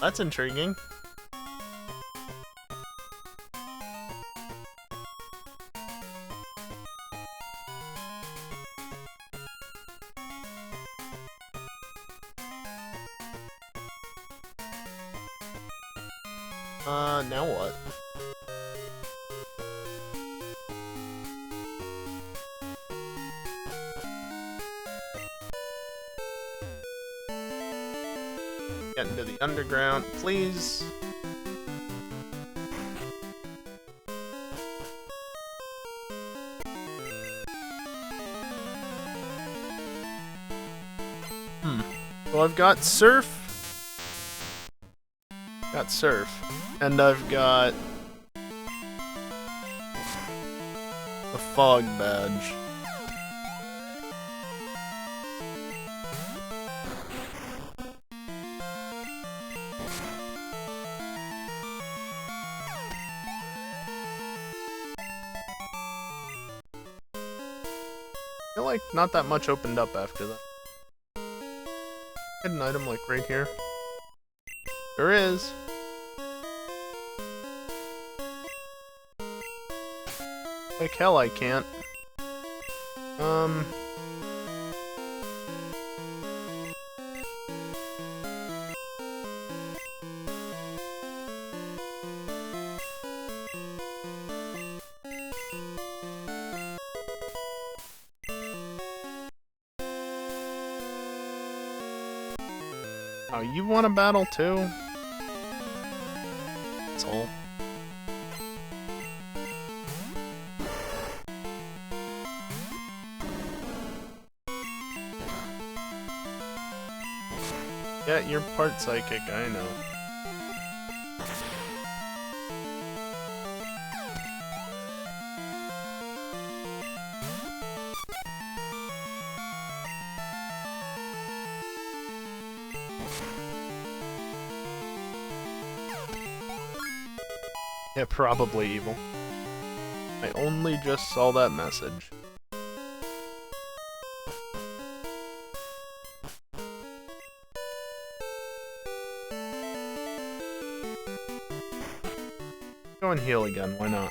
S1: That's intriguing. Now what? Get into the underground, please. So I've got Surf. Got Surf. And I've got the Fog badge. I feel like not that much opened up after that. Hidden item like right here. There is. Like hell I can't. Oh, you want a battle too? Yeah, you're part psychic, I know. Yeah, probably evil. I only just saw that message. Go and heal again, why not?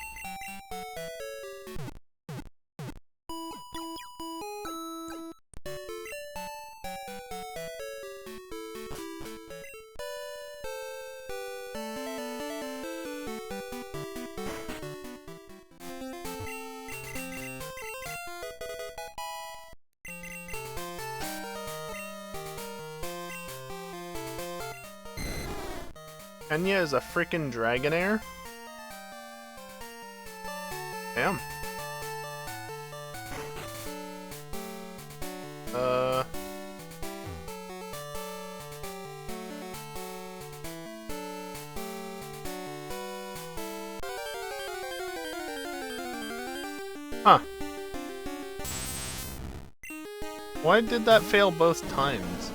S1: Kenya is a frickin' Dragonair? Damn. Huh. Why did that fail both times?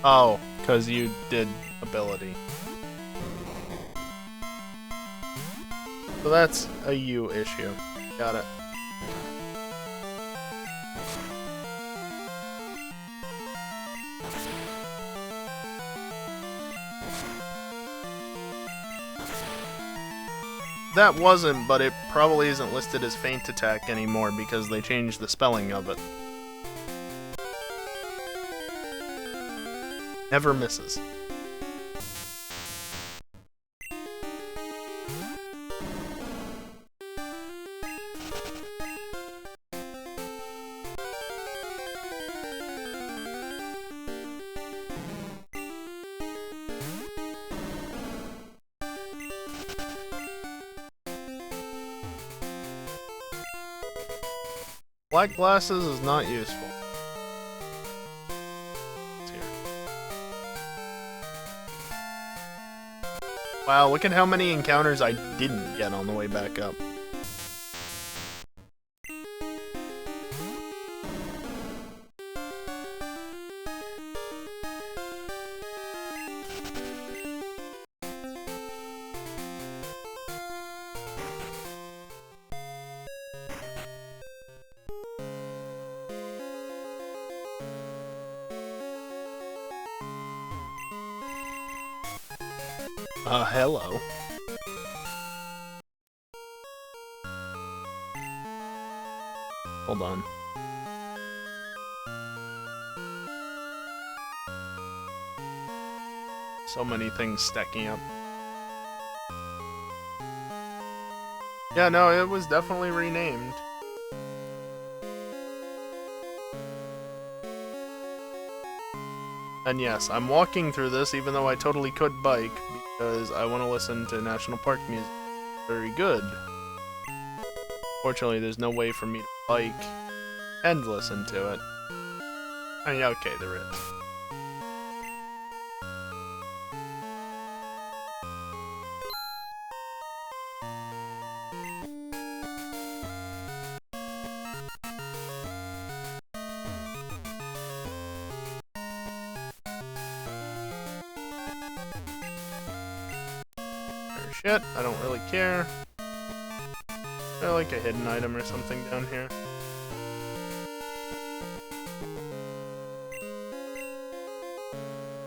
S1: Oh, because you did ability. So that's a you issue. Got it. That wasn't, but it probably isn't listed as Feint Attack anymore because they changed the spelling of it. Never misses. Black glasses is not useful. Wow, look at how many encounters I didn't get on the way back up. Hello. Hold on. So many things stacking up. Yeah, no, it was definitely renamed. And yes, I'm walking through this even though I totally could bike because I want to listen to National Park music. Very good. Fortunately, there's no way for me to bike and listen to it. I mean, okay, there is. Shit, I don't really care. I like a hidden item or something down here.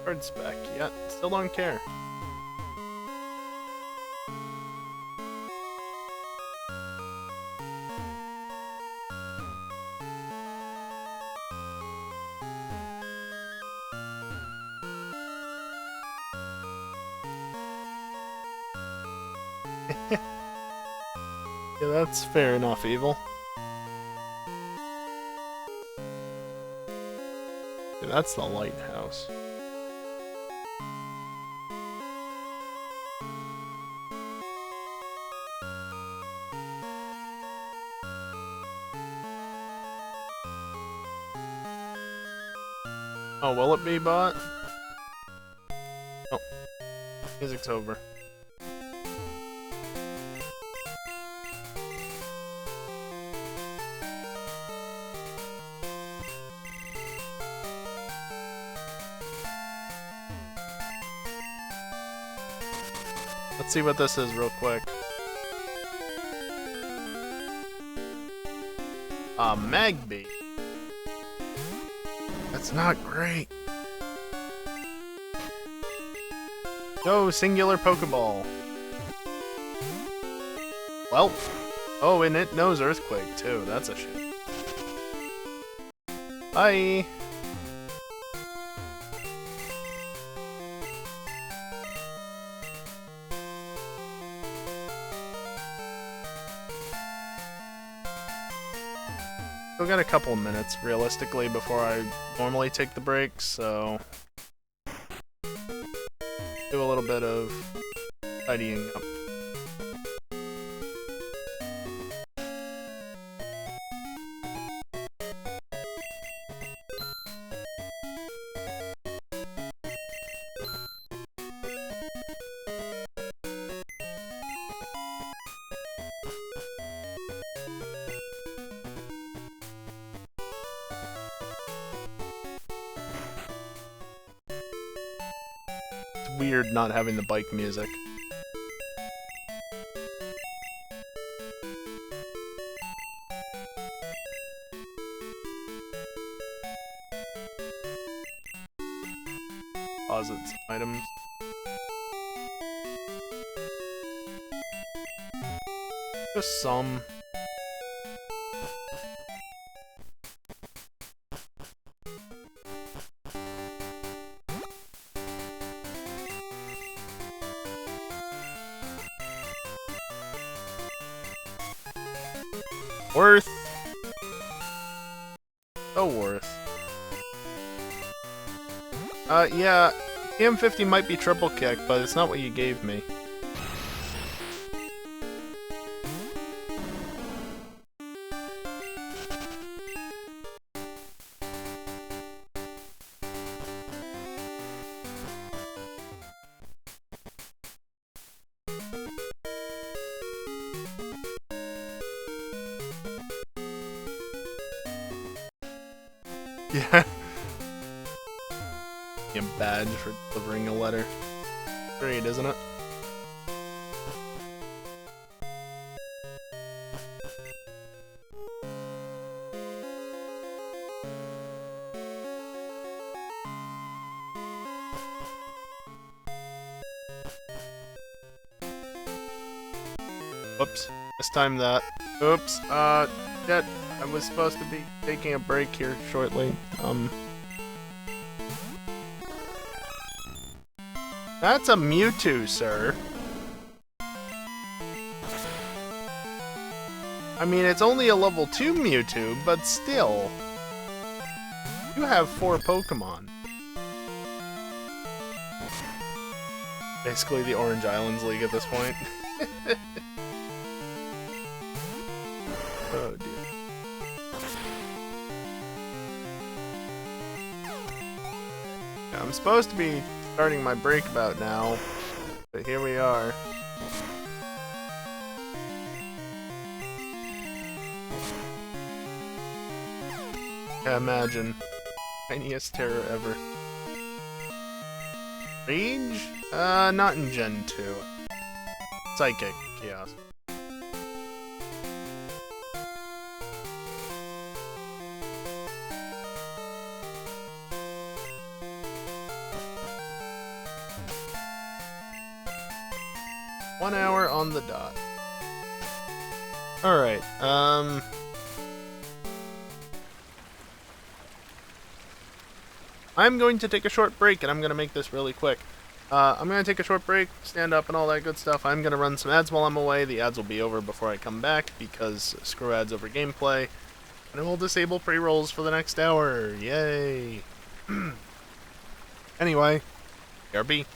S1: Card spec, yeah, still don't care. Yeah, that's fair enough, Evil. Yeah, that's the lighthouse. Oh, will it be bought? Oh, music's over. Let's see what this is real quick. A Magby. That's not great. No singular Pokeball. Well, oh, and it knows Earthquake too. That's a shame. Bye. Still got a couple minutes, realistically, before I normally take the break, so... do a little bit of tidying up. Weird not having the bike music. Posits items. Just some. Worth. So worth. Yeah, PM50 might be triple kick, but it's not what you gave me. Yeah. A badge for delivering a letter. Great, isn't it? Whoops. Mistimed that. Oops. Shit. I was supposed to be taking a break here shortly. That's a Mewtwo, sir. I mean, it's only a level 2 Mewtwo, but still. You have 4 Pokemon. Basically the Orange Islands League at this point. Oh dear. Yeah, I'm supposed to be starting my break about now, but here we are. Yeah, imagine. Tiniest terror ever. Rage? Not in Gen 2. Psychic Chaos. One hour on the dot. Alright, I'm going to take a short break, and I'm going to make this really quick. I'm going to take a short break, stand up, and all that good stuff. I'm going to run some ads while I'm away. The ads will be over before I come back, because screw ads over gameplay. And I will disable pre-rolls for the next hour. Yay! Anyway, BRB.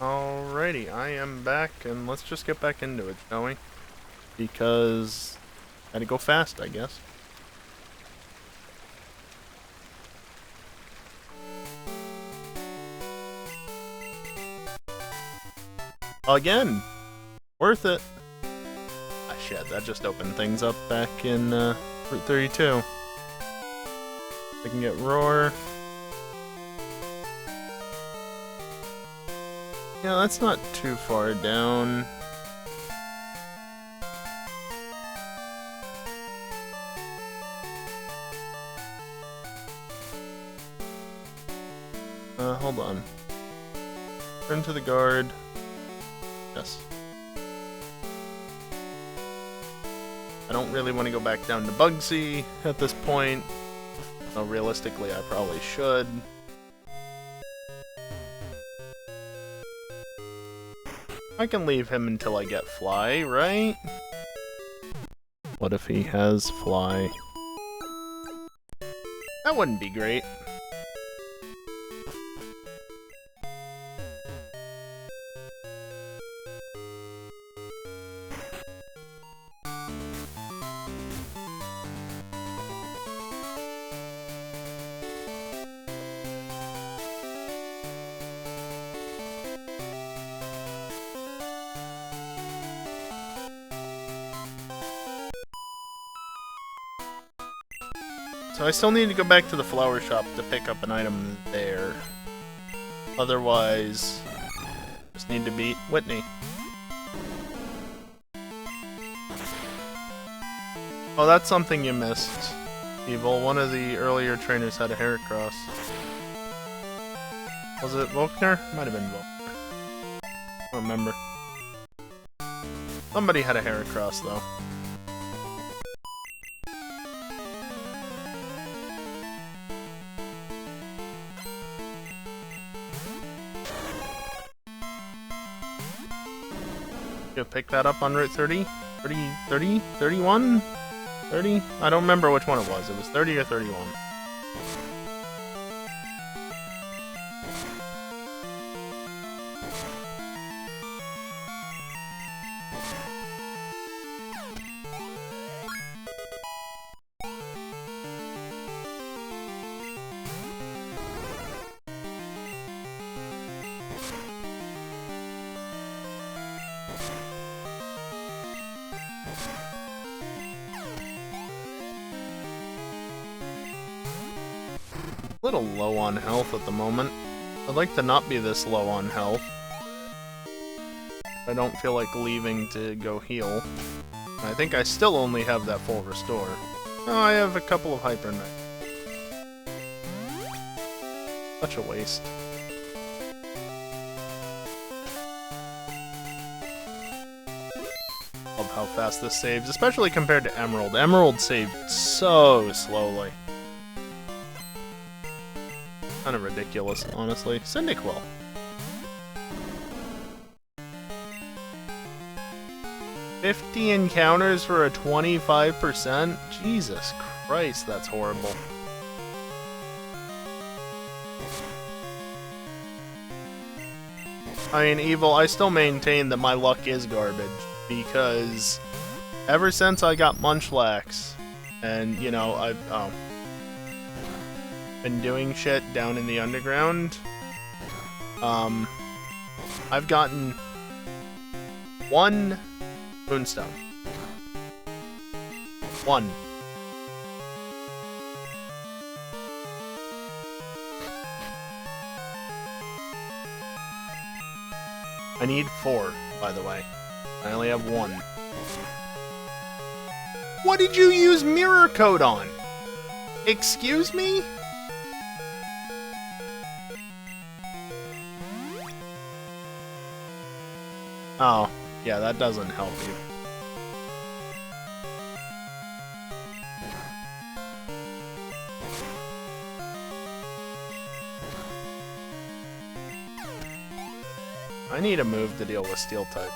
S1: Alrighty, I am back, and let's just get back into it, shall we? Because I had to go fast, I guess. Again! Worth it! Ah shit, that just opened things up back in Route 32. I can get Roar. Yeah, that's not too far down. Hold on. Turn to the guard. Yes. I don't really want to go back down to Bugsy at this point. Though realistically, I probably should. I can leave him until I get Fly, right? What if he has Fly? That wouldn't be great. So I still need to go back to the flower shop to pick up an item there. Otherwise, just need to beat Whitney. Oh, that's something you missed, Evil. One of the earlier trainers had a Heracross. Was it Volkner? Might have been Volkner. I don't remember. Somebody had a Heracross, though. You pick that up on Route 30? 30? 31? 30? I don't remember which one it was. It was 30 or 31. A little low on health at the moment. I'd like to not be this low on health. I don't feel like leaving to go heal. I think I still only have that full restore. Oh, I have a couple of Hyper Knights. Such a waste. Love how fast this saves, especially compared to Emerald. Emerald saved so slowly. Kind of ridiculous, honestly. Cyndaquil. $50 encounters for a 25%? Jesus Christ, that's horrible. I mean, Evil, I still maintain that my luck is garbage, because ever since I got Munchlax, and, you know, I've been doing shit down in the underground, I've gotten 1 Moonstone. 1. I need 4, by the way. I only have 1. What did you use Mirror Coat on? Excuse me? Oh, yeah, that doesn't help you. I need a move to deal with Steel type.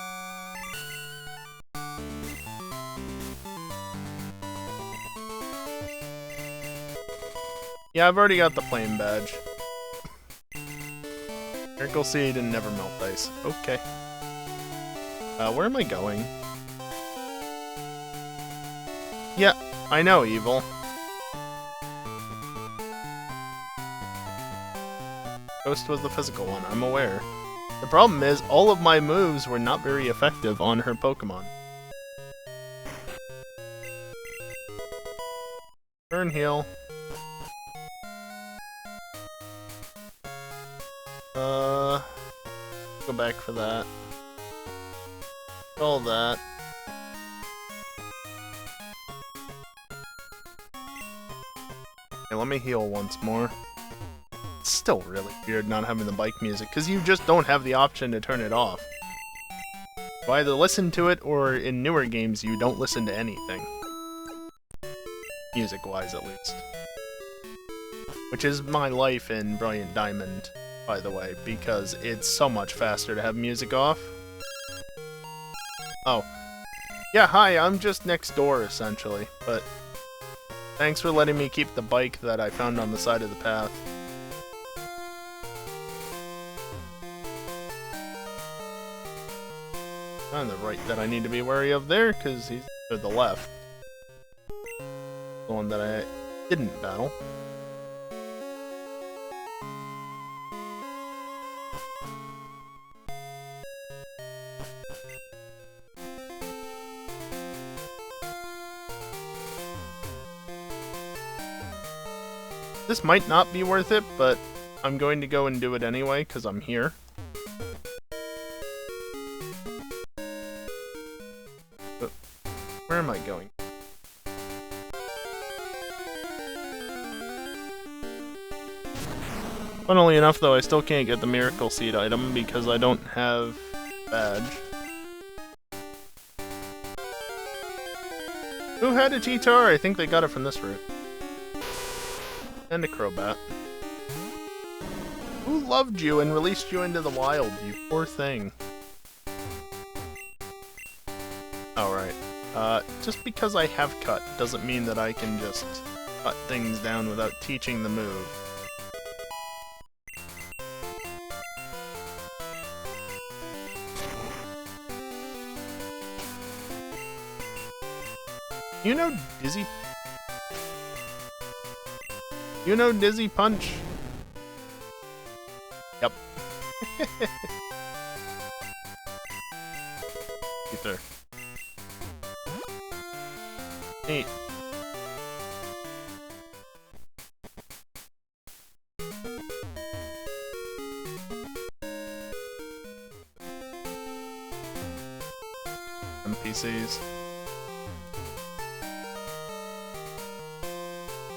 S1: Yeah, I've already got the flame badge. Miracle Seed and never melt ice. Okay. Where am I going? Yeah, I know, Evil. Ghost was the physical one, I'm aware. The problem is, all of my moves were not very effective on her Pokémon. Turn heal. Go back for that. All that. Okay, let me heal once more. It's still really weird not having the bike music, because you just don't have the option to turn it off. You either listen to it, or in newer games, you don't listen to anything. Music-wise, at least. Which is my life in Brilliant Diamond, by the way, because it's so much faster to have music off. Oh. Yeah, hi, I'm just next door, essentially, but thanks for letting me keep the bike that I found on the side of the path. On the right that I need to be wary of there, because he's to the left. The one that I didn't battle. This might not be worth it, but I'm going to go and do it anyway, because I'm here. But where am I going? Funnily enough, though, I still can't get the Miracle Seed item because I don't have badge. Who had a T-Tar? I think they got it from this route. And a Crobat. Who loved you and released you into the wild, you poor thing? Alright. Just because I have cut doesn't mean that I can just cut things down without teaching the move. You know Dizzy... You know Dizzy Punch? Yep. Ether. Neat. NPCs.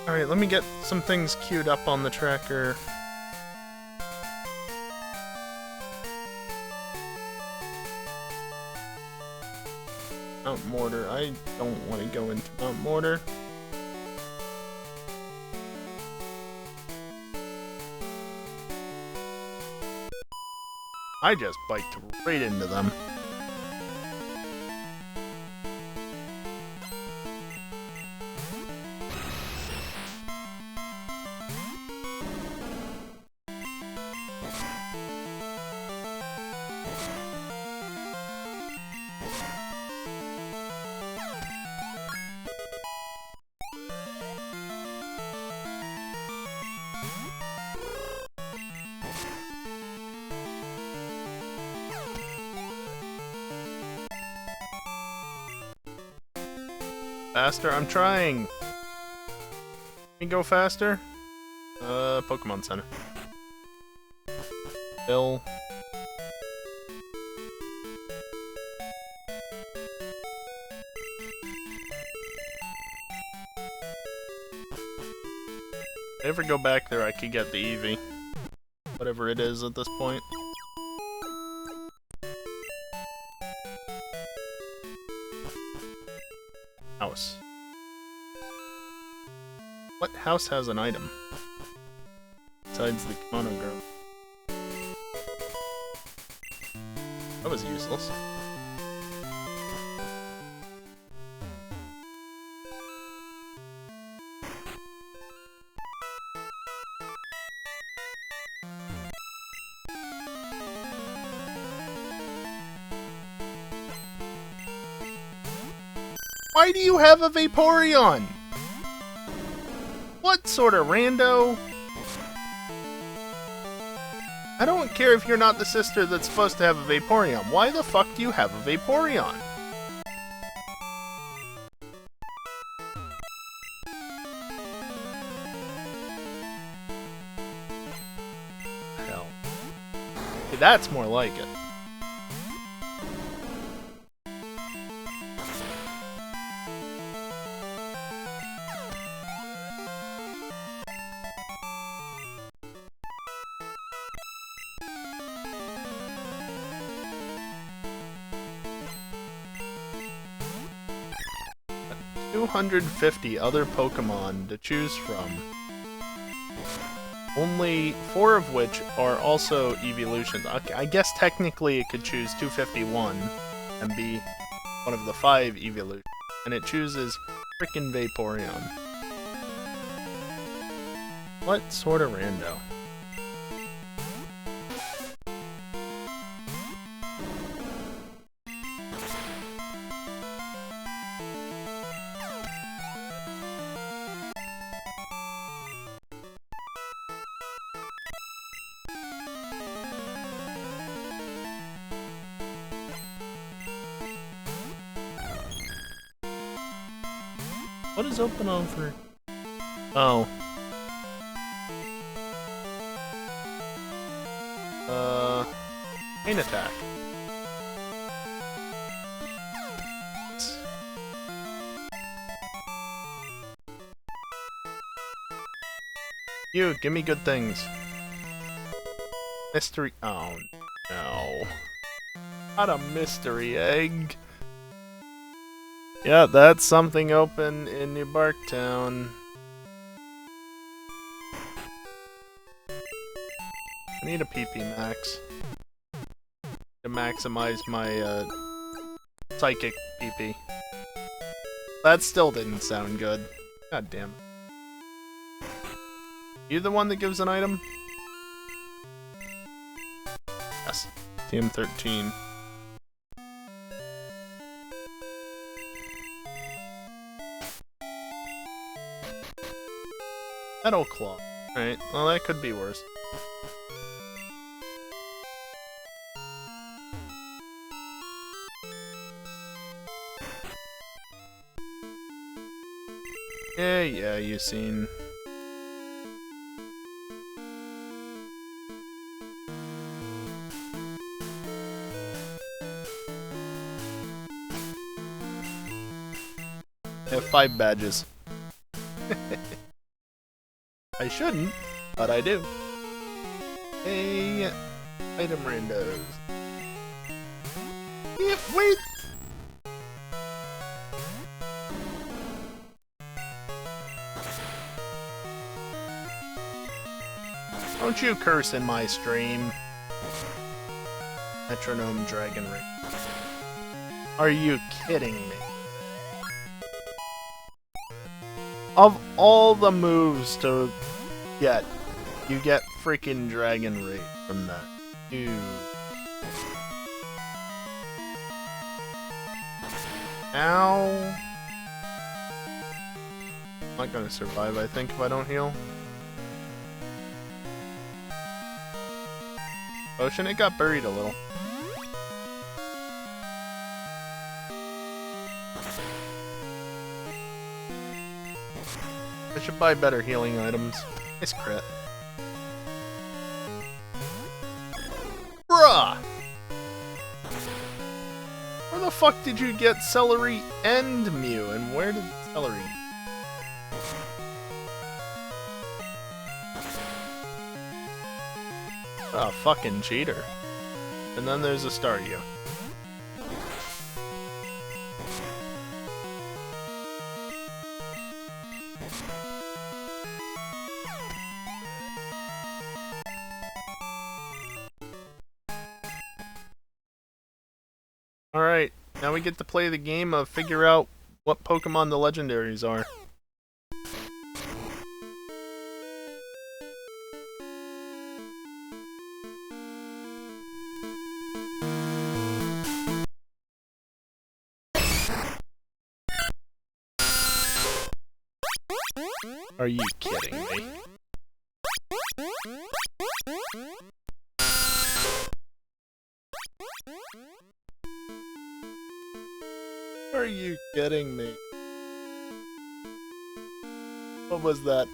S1: Alright, let me get some things queued up on the tracker. Mount Mortar. I don't want to go into Mount Mortar. I just biked right into them. Faster, I'm trying! Can you go faster? Pokemon Center. Bill. If I ever go back there, I could get the Eevee. Whatever it is at this point. House. What house has an item? Besides the Kimono Girl. That was useless. Why do you have a Vaporeon? What sort of rando? I don't care if you're not the sister that's supposed to have a Vaporeon. Why the fuck do you have a Vaporeon? Hell. See, that's more like it. Got 250 other Pokemon to choose from. Only 4 of which are also evolutions. Okay, I guess technically it could choose 251 and be one of the 5 evolutions. And it chooses frickin' Vaporeon. What sort of rando? What is open on for? Oh. Pain attack. You, give me good things. Mystery. Oh, no. Not a mystery egg. Yeah, that's something open in New Barktown. I need a PP max to maximize my psychic PP. That still didn't sound good. God damn it. You the one that gives an item? Yes. TM13. Metal Claw. Alright, well that could be worse. Yeah, you seen. I have 5 badges. I shouldn't, but I do. Hey, item randos. Yeah, wait! Don't you curse in my stream. Metronome Dragon Ring. Are you kidding me? Of all the moves to get, you get freaking Dragon Ring from that. Ew. Ow. I'm not gonna survive, I think, if I don't heal. Potion, it got buried a little. I should buy better healing items. Nice crit. Bruh! Where the fuck did you get Celery and Mew? And where did Celery? Ah, fucking cheater. And then there's a Staryu. Alright, now we get to play the game of figure out what Pokemon the legendaries are. Are you kidding me? Are you kidding me? What was that?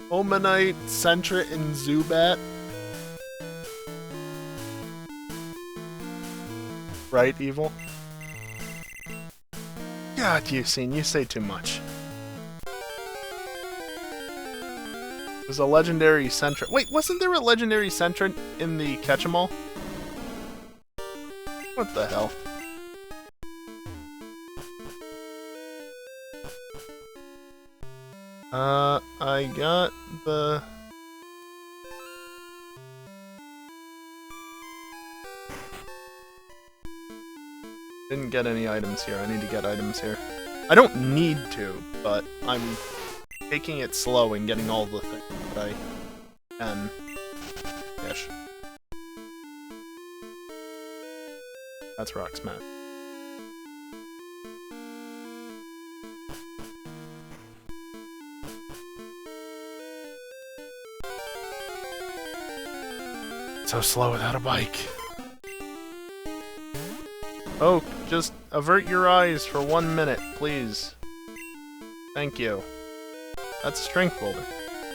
S1: Omanite, Sentra, and Zubat? Right, Evil? God, you say too much. There's a legendary Sentra. Wait, wasn't there a legendary Sentra in the Catch-em-all? What the hell? I got the... Didn't get any items here. I need to get items here. I don't need to, but I'm taking it slow and getting all the things that I can. Ish. That's Rock Smash. So slow without a bike. Oh, just avert your eyes for 1 minute, please. Thank you. That's a strength boulder.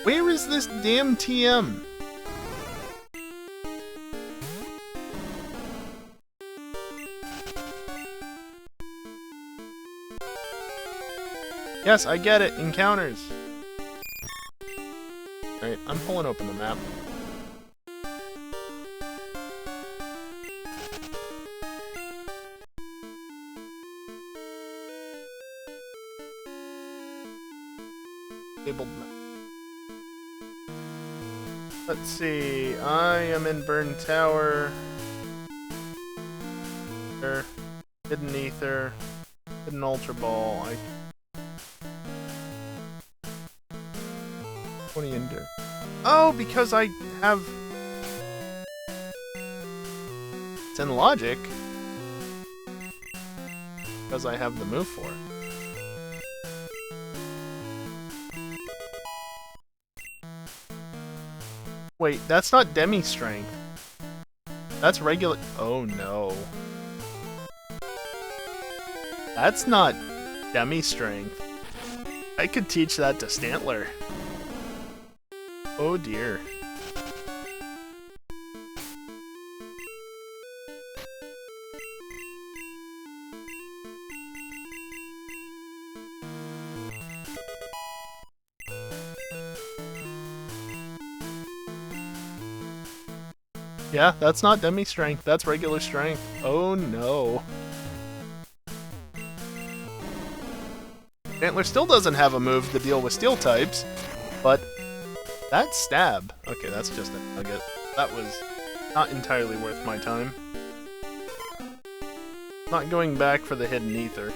S1: Where is this damn TM? Yes, I get it. Encounters. Alright, I'm pulling open the map. Let's see, I am in Burn Tower. Hidden Ether. Hidden Ultra Ball. 20 Endure. Oh, because I have... It's in Logic. Because I have the move for it. Wait, that's not Demi Strength. That's regular. Oh no. That's not Demi Strength. I could teach that to Stantler. Oh dear. Yeah, that's not Demi Strength, that's regular strength. Oh no. Stantler still doesn't have a move to deal with steel types, but that's Stab. Okay, that's just a nugget. That was not entirely worth my time. Not going back for the Hidden Ether,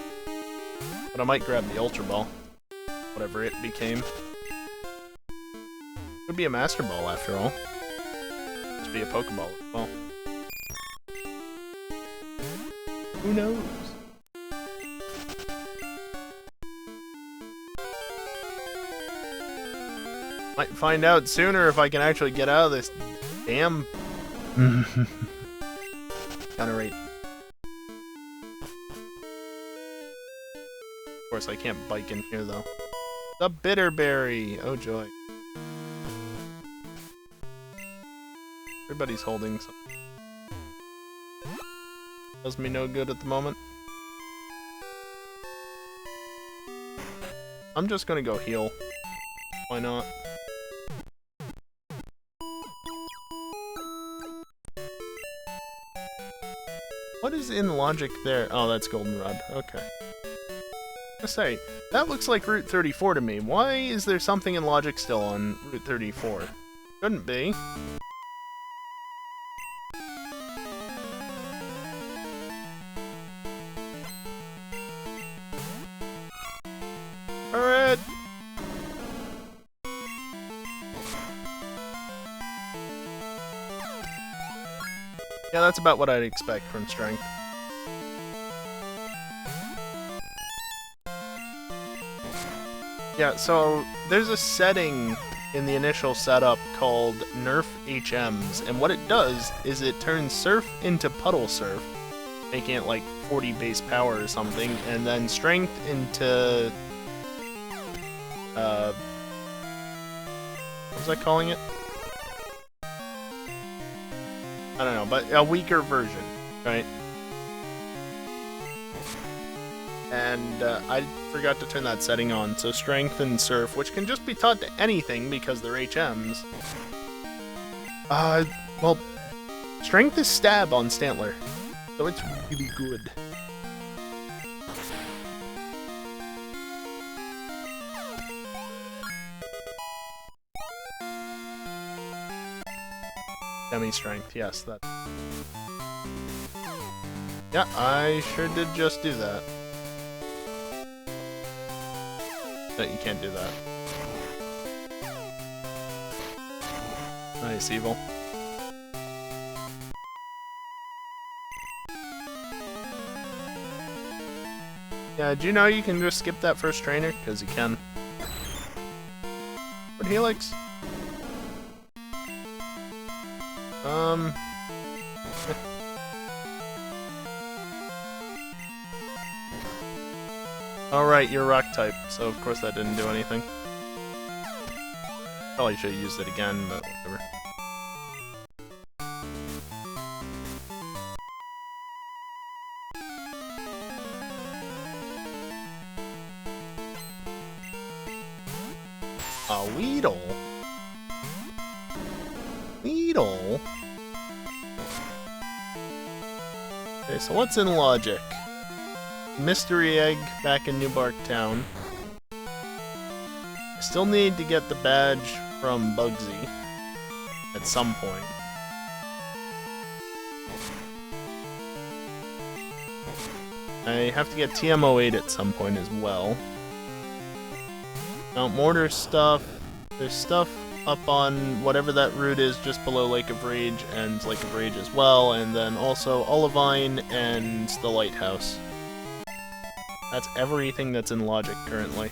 S1: but I might grab the Ultra Ball. Whatever it became. Could be a Master Ball after all. Be a Pokeball as well. Who knows? Might find out sooner if I can actually get out of this damn counter rate. Of course, I can't bike in here though. The Bitterberry! Oh joy. Everybody's holding something. Does me no good at the moment. I'm just gonna go heal. Why not? What is in Logic there? Oh, that's Goldenrod. Okay. I say, that looks like Route 34 to me. Why is there something in Logic still on Route 34? Shouldn't be. Alright. Yeah, that's about what I'd expect from Strength. Yeah, so there's a setting in the initial setup called Nerf HMs, and what it does is it turns Surf into Puddle Surf, making it like 40 base power or something, and then Strength into... what was I calling it? I don't know, but a weaker version, right? And I forgot to turn that setting on, so Strength and Surf, which can just be taught to anything because they're HMs. Well, Strength is Stab on Stantler, so it's really good. Semi-Strength, yes, that. Yeah, I sure did just do that. But you can't do that. Nice, Evil. Yeah, do you know you can just skip that first trainer? Because you can. What Helix? Alright, you're rock type, so of course that didn't do anything. Probably should have used it again, but whatever. A Weedle? Weedle? Okay, so what's in logic? Mystery Egg back in New Bark Town. I still need to get the badge from Bugsy at some point. I have to get TM08 at some point as well. Mount Mortar stuff. There's stuff up on whatever that route is just below Lake of Rage and Lake of Rage as well, and then also Olivine and the Lighthouse. That's everything that's in logic currently.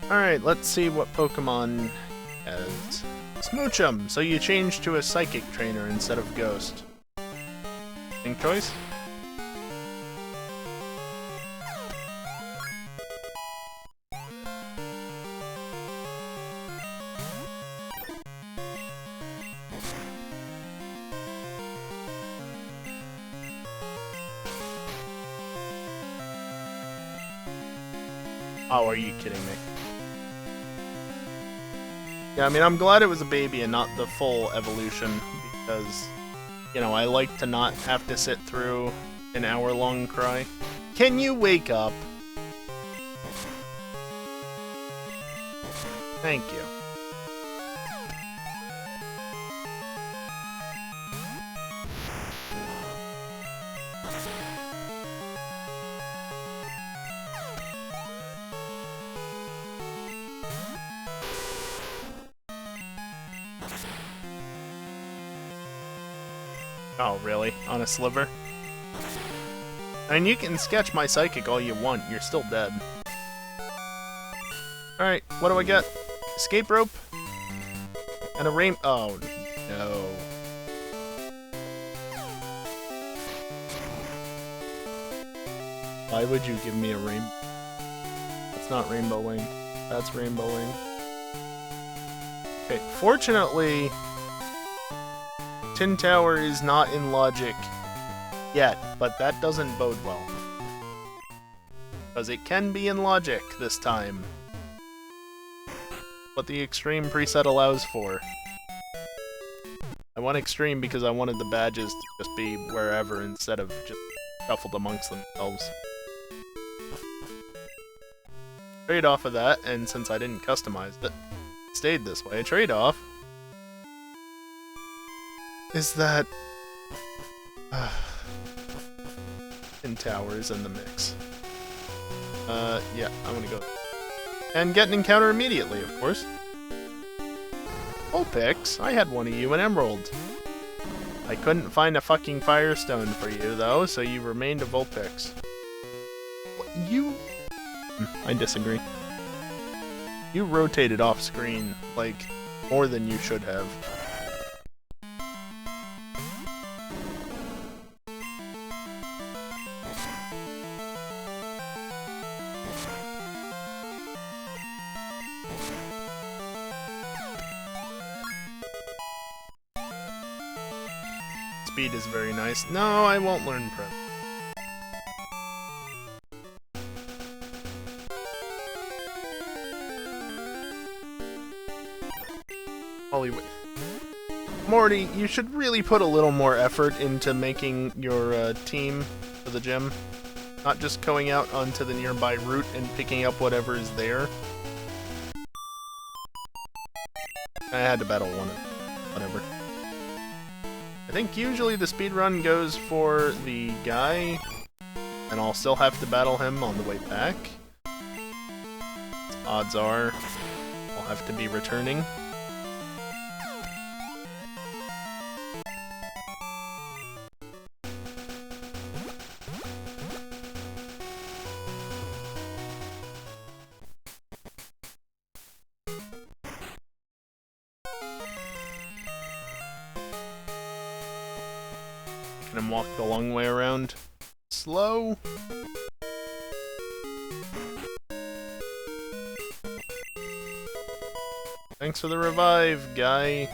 S1: Alright, let's see what Pokemon has. Smoochum! So you change to a Psychic Trainer instead of Ghost. Think choice? Oh, are you kidding me? Yeah, I mean, I'm glad it was a baby and not the full evolution, because, you know, I like to not have to sit through an hour-long cry. Can you wake up? Thank you. Oh, really? On a sliver? I mean, you can sketch my Psychic all you want, you're still dead. Alright, what do I get? Escape rope? And a rain- oh, no. Why would you give me a rainbow? That's not Rainbow Wing. That's Rainbow Wing. Okay, fortunately, Tin Tower is not in logic yet, but that doesn't bode well. Because it can be in logic this time. What the Extreme preset allows for. I want Extreme because I wanted the badges to just be wherever instead of just shuffled amongst themselves. Trade off of that, and since I didn't customize it, it stayed this way. Trade-off is that Tin Tower's in the mix. Yeah, I'm gonna go. And get an encounter immediately, of course. Vulpix, I had one of you in Emerald. I couldn't find a fucking Firestone for you, though, so you remained a Vulpix. You... I disagree. You rotated off screen, like, more than you should have. Speed is very nice. No, I won't learn Prep. Hollywood. Morty, you should really put a little more effort into making your team for the gym. Not just going out onto the nearby route and picking up whatever is there. I had to battle one. Whatever. I think usually the speedrun goes for the guy, and I'll still have to battle him on the way back. Odds are I'll have to be returning. Can I walk the long way around? Slow? Thanks for the revive, guy.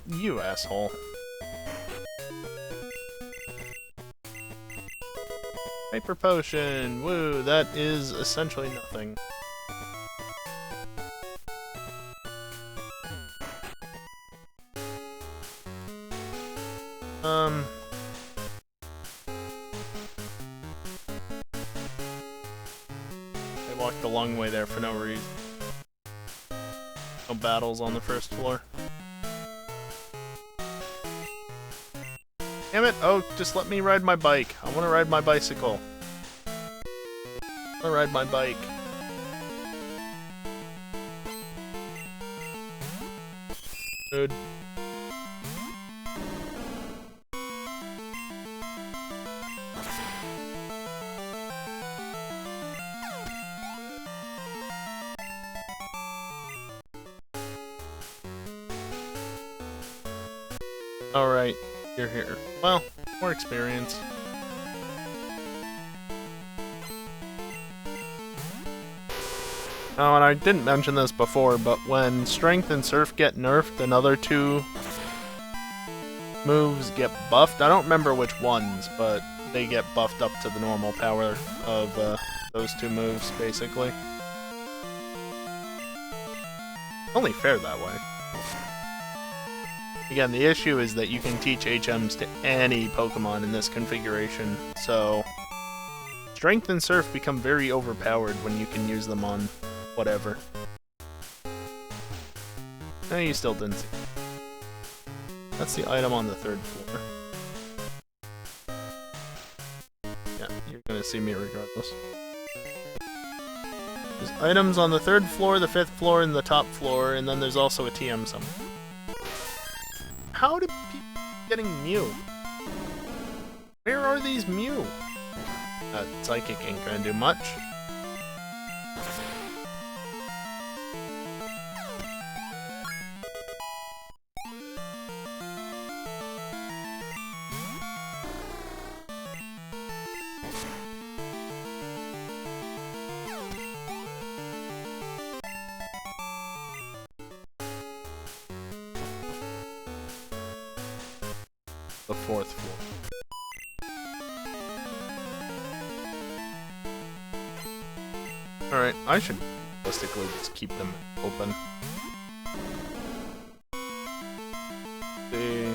S1: You asshole. Hyper Potion! Woo, that is essentially nothing. I walked the long way there for no reason. No battles on the first floor. Damn it! Oh, just let me ride my bike. I want to ride my bicycle. I want to ride my bike. Good. Alright. You're here. Well, more experience. Oh, and I didn't mention this before, but when Strength and Surf get nerfed, another two moves get buffed. I don't remember which ones, but they get buffed up to the normal power of those two moves, basically. Only fair that way. Again, the issue is that you can teach HMs to any Pokemon in this configuration, so Strength and Surf become very overpowered when you can use them on whatever. No, you still didn't see. That's the item on the third floor. Yeah, you're gonna see me regardless. There's items on the third floor, the fifth floor, and the top floor, and then there's also a TM somewhere. How do people getting Mew? Where are these Mew? Psychic ain't gonna do much. The fourth floor. Alright, I should realistically just keep them open. See.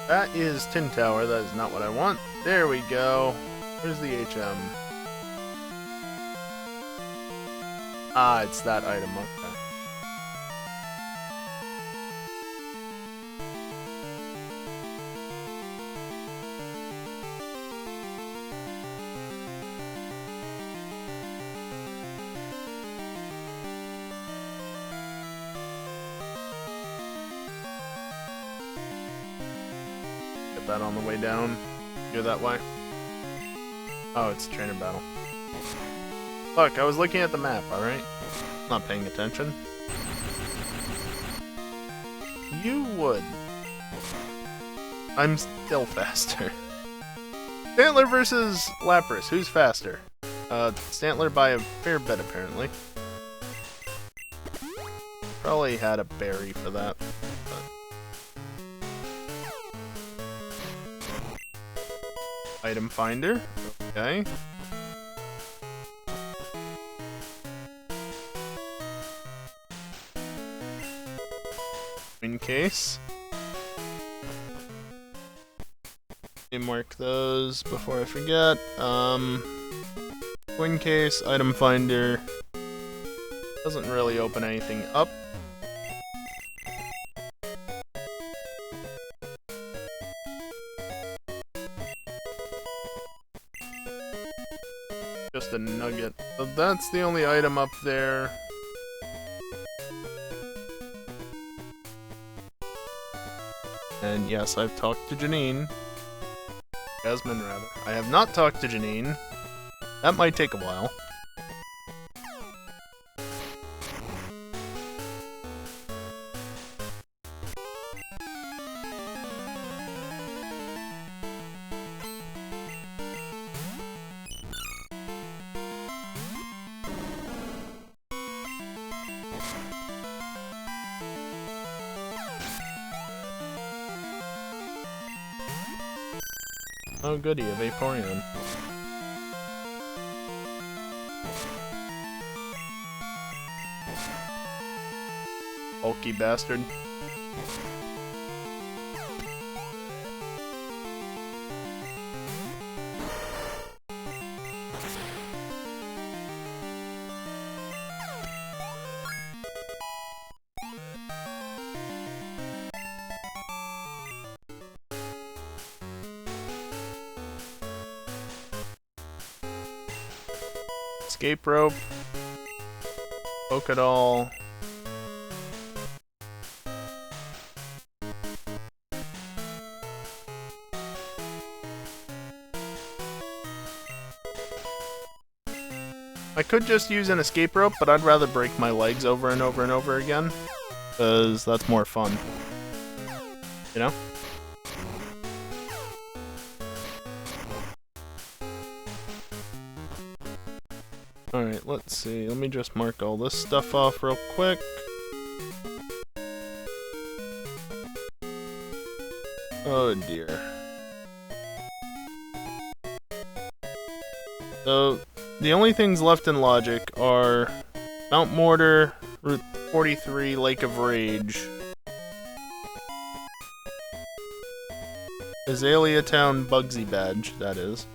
S1: That is Tin Tower, that is not what I want. There we go. Where's the HM? Ah, it's that item, okay. that on the way down. Go that way. Oh, it's a trainer battle. Look, I was looking at the map, alright? Not paying attention. You would. I'm still faster. Stantler versus Lapras. Who's faster? Stantler by a fair bit, apparently. Probably had a berry for that. Item finder. Okay. In case. Let me mark those before I forget. Coin case, item finder. Doesn't really open anything up. Just a nugget. So that's the only item up there. And yes, I've talked to Janine. Jasmine, rather. I have not talked to Janine. That might take a while. Oh goody, a Vaporeon. Bulky bastard. Escape rope. Polka doll. I could just use an escape rope, but I'd rather break my legs over and over and over again, because that's more fun. You know? Alright, let's see. Let me just mark all this stuff off real quick. Oh dear. So, the only things left in Logic are Mount Mortar, Route 43, Lake of Rage, Azalea Town Bugsy Badge, that is,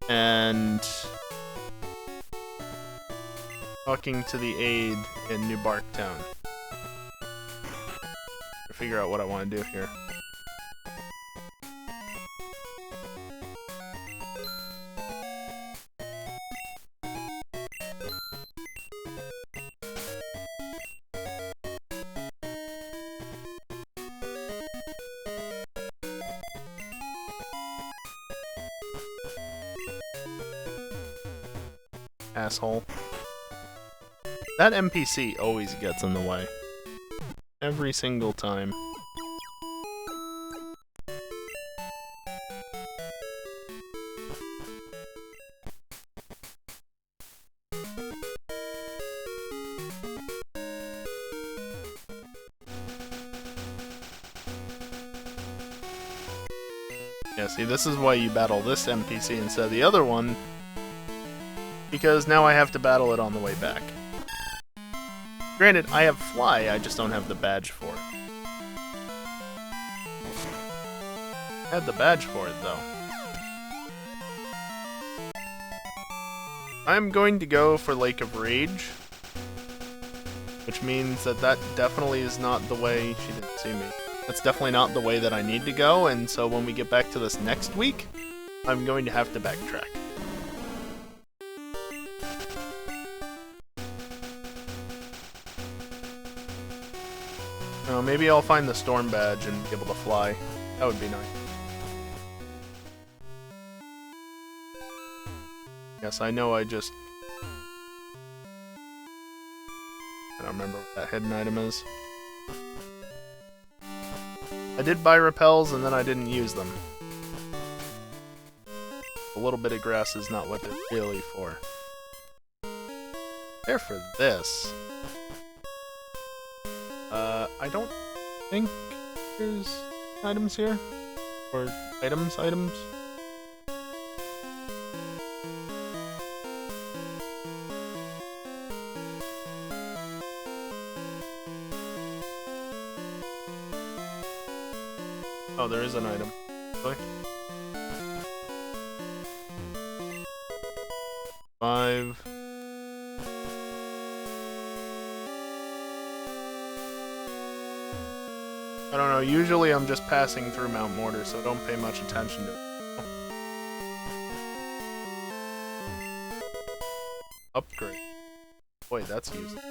S1: and talking to the aide in New Bark Town. To figure out what I want to do here. Asshole. That NPC always gets in the way. Every single time. Yeah, see, this is why you battle this NPC instead of the other one, because now I have to battle it on the way back. Granted, I have Fly, I just don't have the badge for it. I had the badge for it, though. I'm going to go for Lake of Rage, which means that that definitely is not the way... She didn't see me. That's definitely not the way that I need to go, and so when we get back to this next week, I'm going to have to backtrack. Maybe I'll find the Storm Badge and be able to fly. That would be nice. Yes, I know I don't remember what that hidden item is. I did buy repels and then I didn't use them. A little bit of grass is not what they're really for. They're for this. I don't think there's items here. Or items. Oh, there is an item. Really? 5. I don't know, usually I'm just passing through Mount Mortar, so don't pay much attention to it. Upgrade. Boy, that's useful.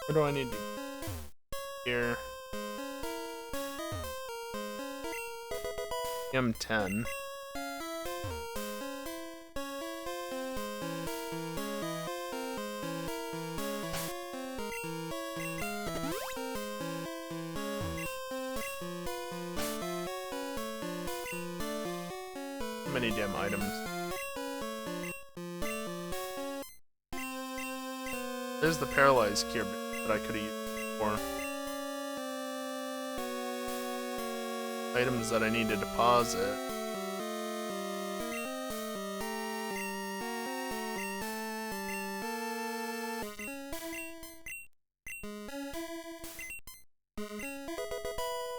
S1: Where do I need to go? Here. M10. How many damn items? There's the paralyzed cure that I could have used before. Items that I need to deposit.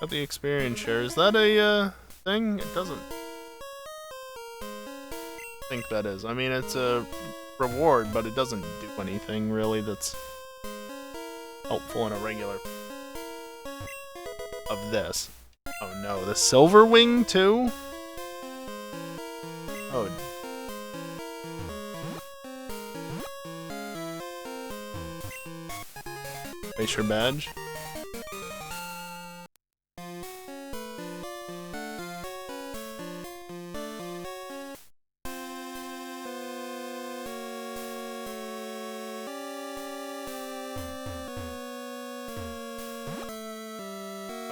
S1: Got the experience share. Is that a thing? It doesn't. I think that is. I mean, it's a reward, but it doesn't do anything really that's helpful in a regular of this. Oh no, the silver wing too? Oh. Face your badge.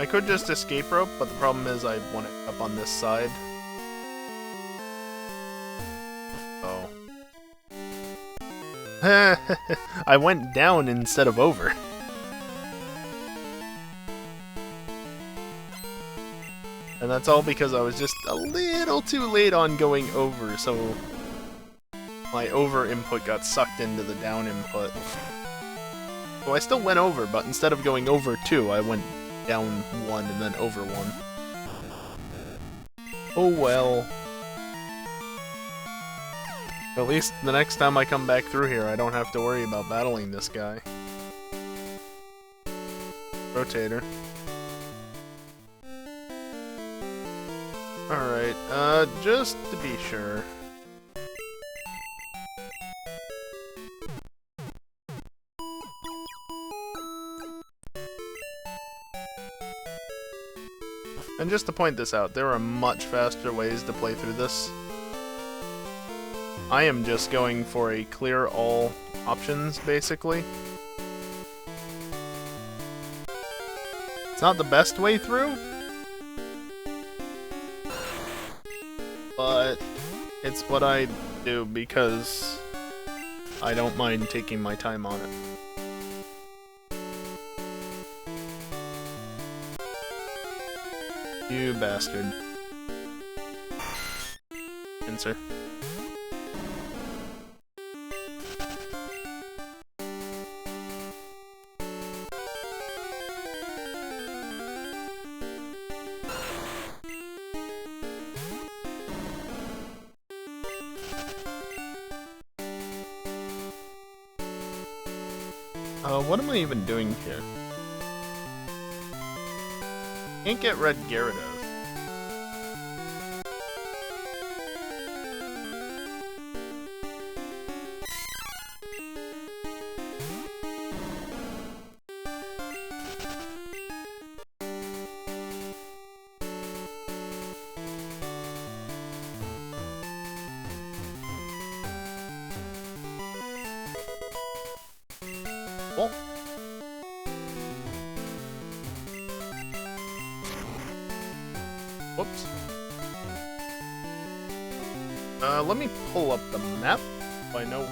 S1: I could just escape rope, but the problem is I want it up on this side. Oh. I went down instead of over. And that's all because I was just a little too late on going over, so my over input got sucked into the down input. So I still went over, but instead of going over 2, I went down 1 and then over 1. Oh well. At least the next time I come back through here, I don't have to worry about battling this guy. Rotator. Alright, just to be sure. And just to point this out, there are much faster ways to play through this. I am just going for a clear all options, basically. It's not the best way through, but it's what I do because I don't mind taking my time on it. You bastard. Answer. What am I even doing here? Can't get red Gyarados. Whoops. Let me pull up the map so I know.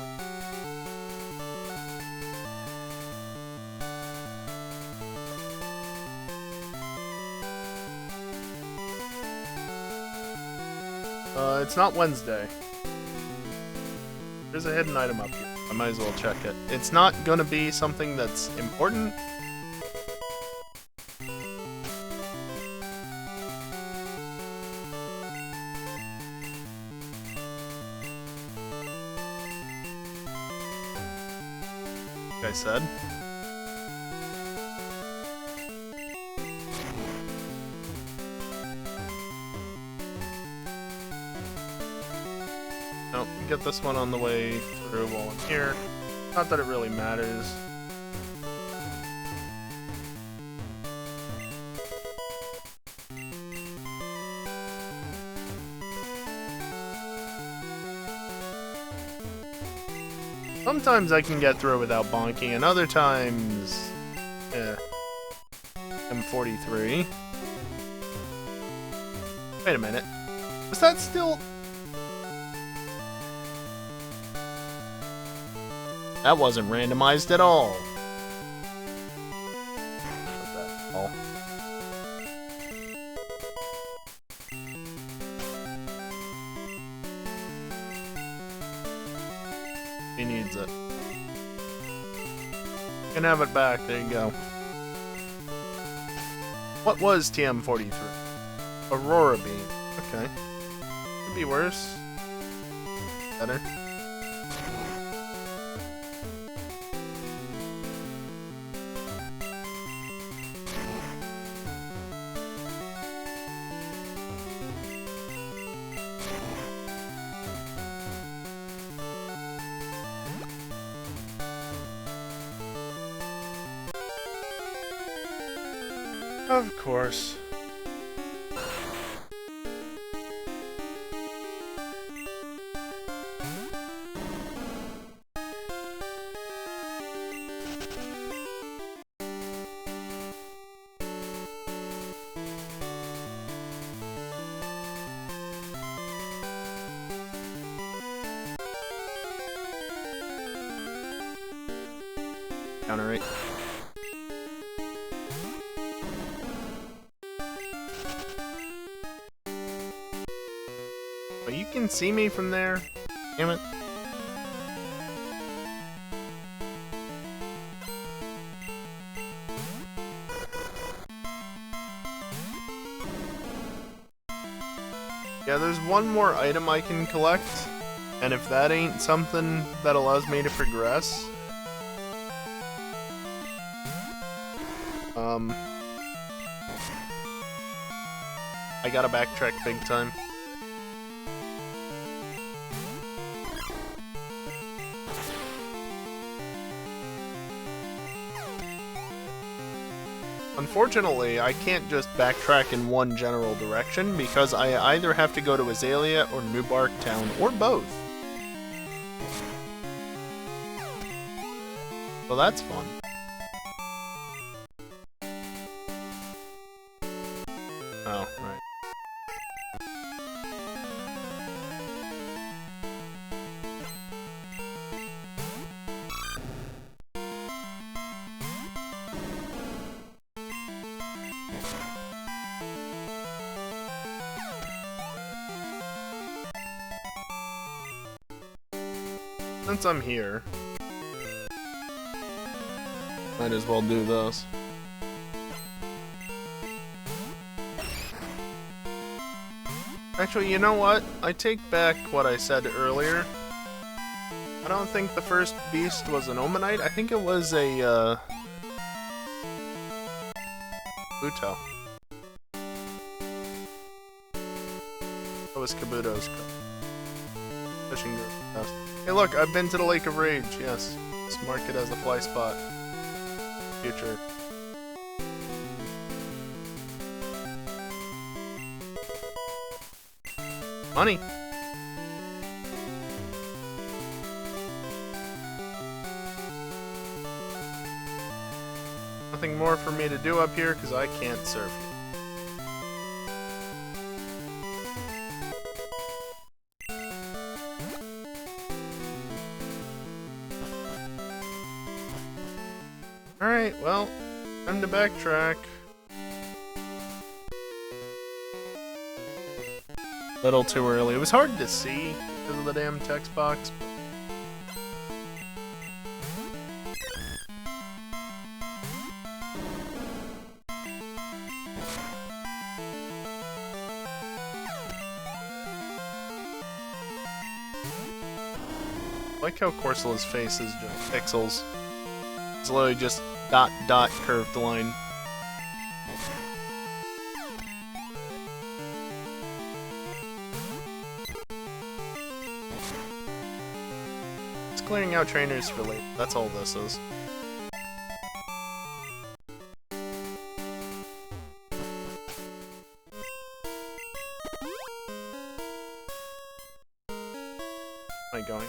S1: It's not Wednesday. There's a hidden item up here. I might as well check it. It's not gonna be something that's important. Like I said. Nope, get this one on the way through while I'm here. Not that it really matters. Sometimes I can get through without bonking, and other times... M43. Wait a minute. Was that still... That wasn't randomized at all. What the hell? He needs it. You can have it back. There you go. What was TM43? Aurora Beam. Okay. Could be worse. Better. Of course. Counter rate. Oh, you can see me from there? Damn it. Yeah, there's one more item I can collect, and if that ain't something that allows me to progress, I gotta backtrack big time. Unfortunately, I can't just backtrack in one general direction because I either have to go to Azalea or New Bark Town, or both. So that's fun. Oh, right. Since I'm here, might as well do this. Actually, you know what? I take back what I said earlier. I don't think the first beast was an Omanite. I think it was a, Buto. That was Kabuto's fishing house. Hey look, I've been to the Lake of Rage, yes. Let's mark it as a fly spot. Future. Money! Nothing more for me to do up here, because I can't surf you. Alright, well, time to backtrack. Little too early. It was hard to see because of the damn text box. I like how Corsola's face is just pixels. It's literally just dot dot curved line. It's clearing out trainers for later. That's all this is. Where am I going?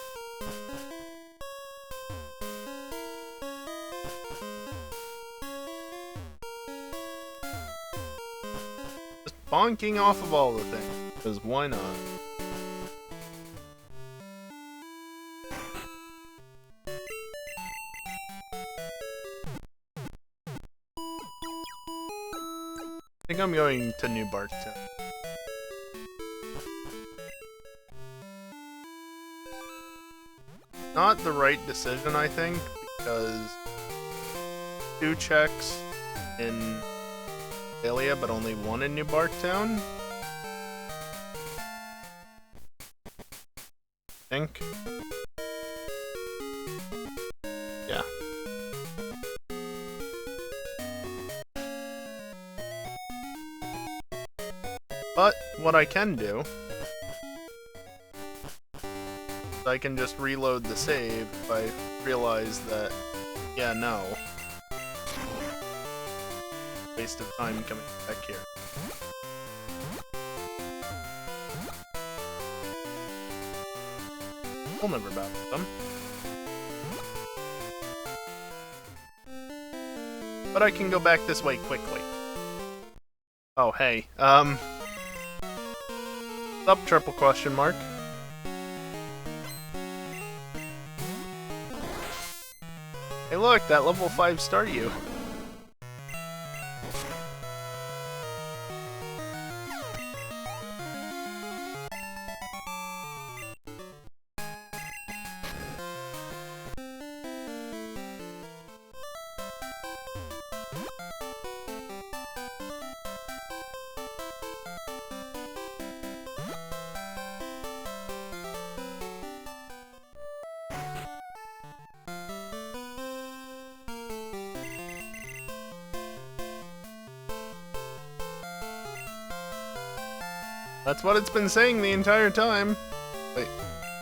S1: Bonking off of all the things, because why not? I think I'm going to New Barktown. Not the right decision, I think, because 2 checks in Dahlia, but only 1 in New Barktown. I think. Yeah. But what I can do is I can just reload the save if I realize that, yeah, no. Waste of time coming back here. We'll never battle them. But I can go back this way quickly. Oh, hey. Up, triple question mark. Hey look, that level 5 Staryu. That's what it's been saying the entire time. Wait,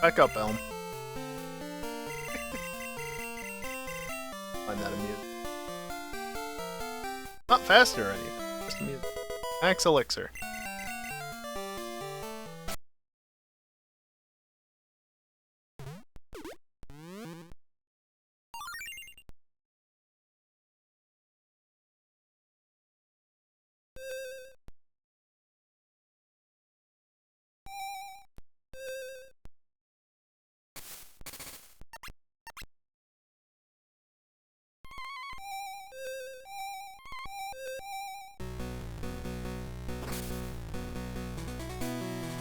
S1: back up, Elm. Find that amusing. Not faster or anything, just amusing. Max Elixir.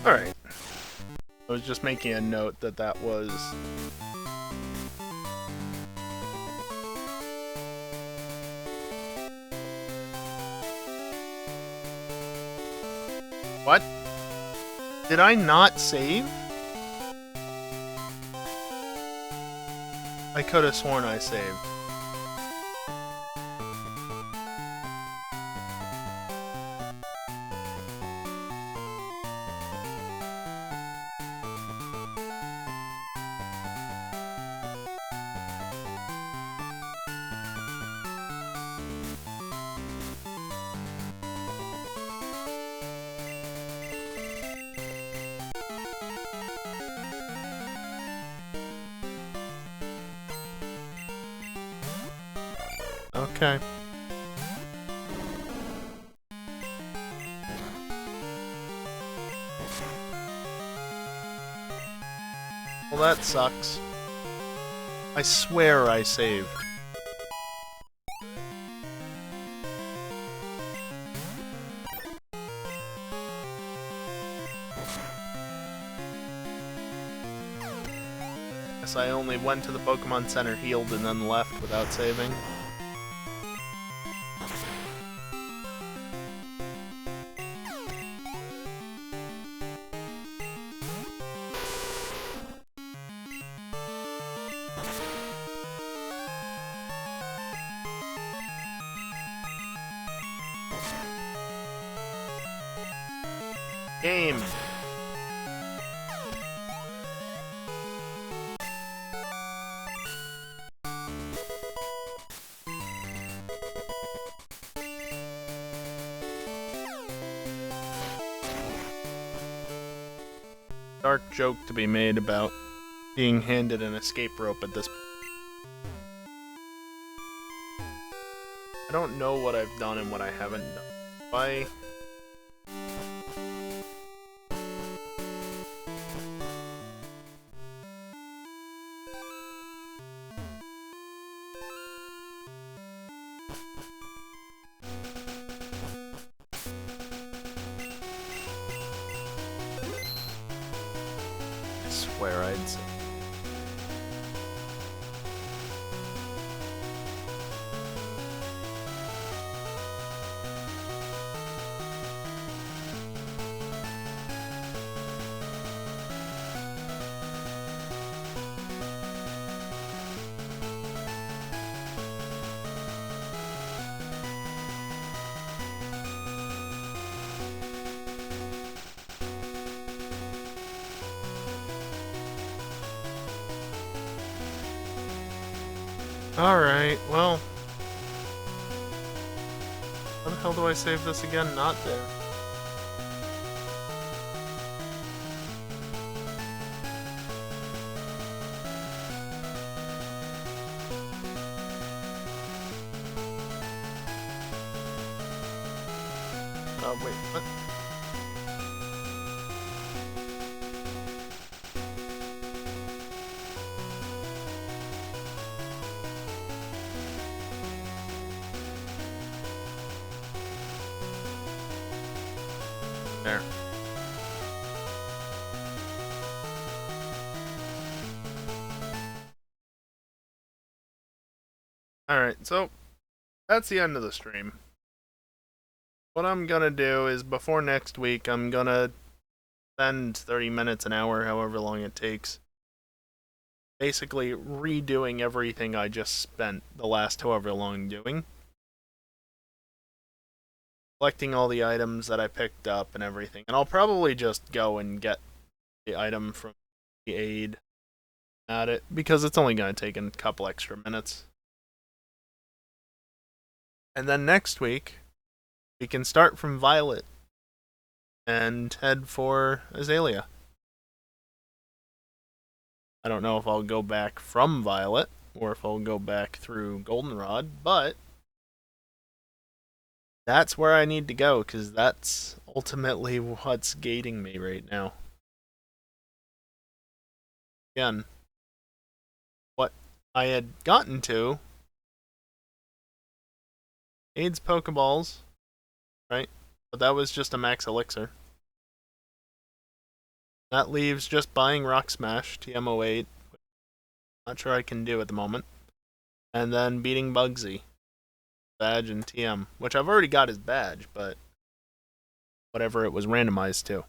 S1: Alright. I was just making a note that that was... What? Did I not save? I could have sworn I saved. Okay. Well, that sucks. I swear I saved. Guess I only went to the Pokemon Center, healed, and then left without saving. Game. Dark joke to be made about being handed an escape rope at this point. I don't know what I've done and what I haven't done. Why? I swear I'd say. Alright, well. How the hell do I save this again? Not there. Oh, wait, what? There. Alright, so that's the end of the stream. What I'm gonna do is before next week, I'm gonna spend 30 minutes, an hour, however long it takes, basically redoing everything I just spent the last however long doing. Collecting all the items that I picked up and everything. And I'll probably just go and get the item from the aid at it, because it's only going to take a couple extra minutes. And then next week, we can start from Violet and head for Azalea. I don't know if I'll go back from Violet, or if I'll go back through Goldenrod, but that's where I need to go, because that's ultimately what's gating me right now. Again, what I had gotten to, aids Pokeballs, right? But that was just a max elixir. That leaves just buying Rock Smash, TM08, not sure I can do at the moment, and then beating Bugsy. Badge and TM, which I've already got his badge, but whatever it was randomized to.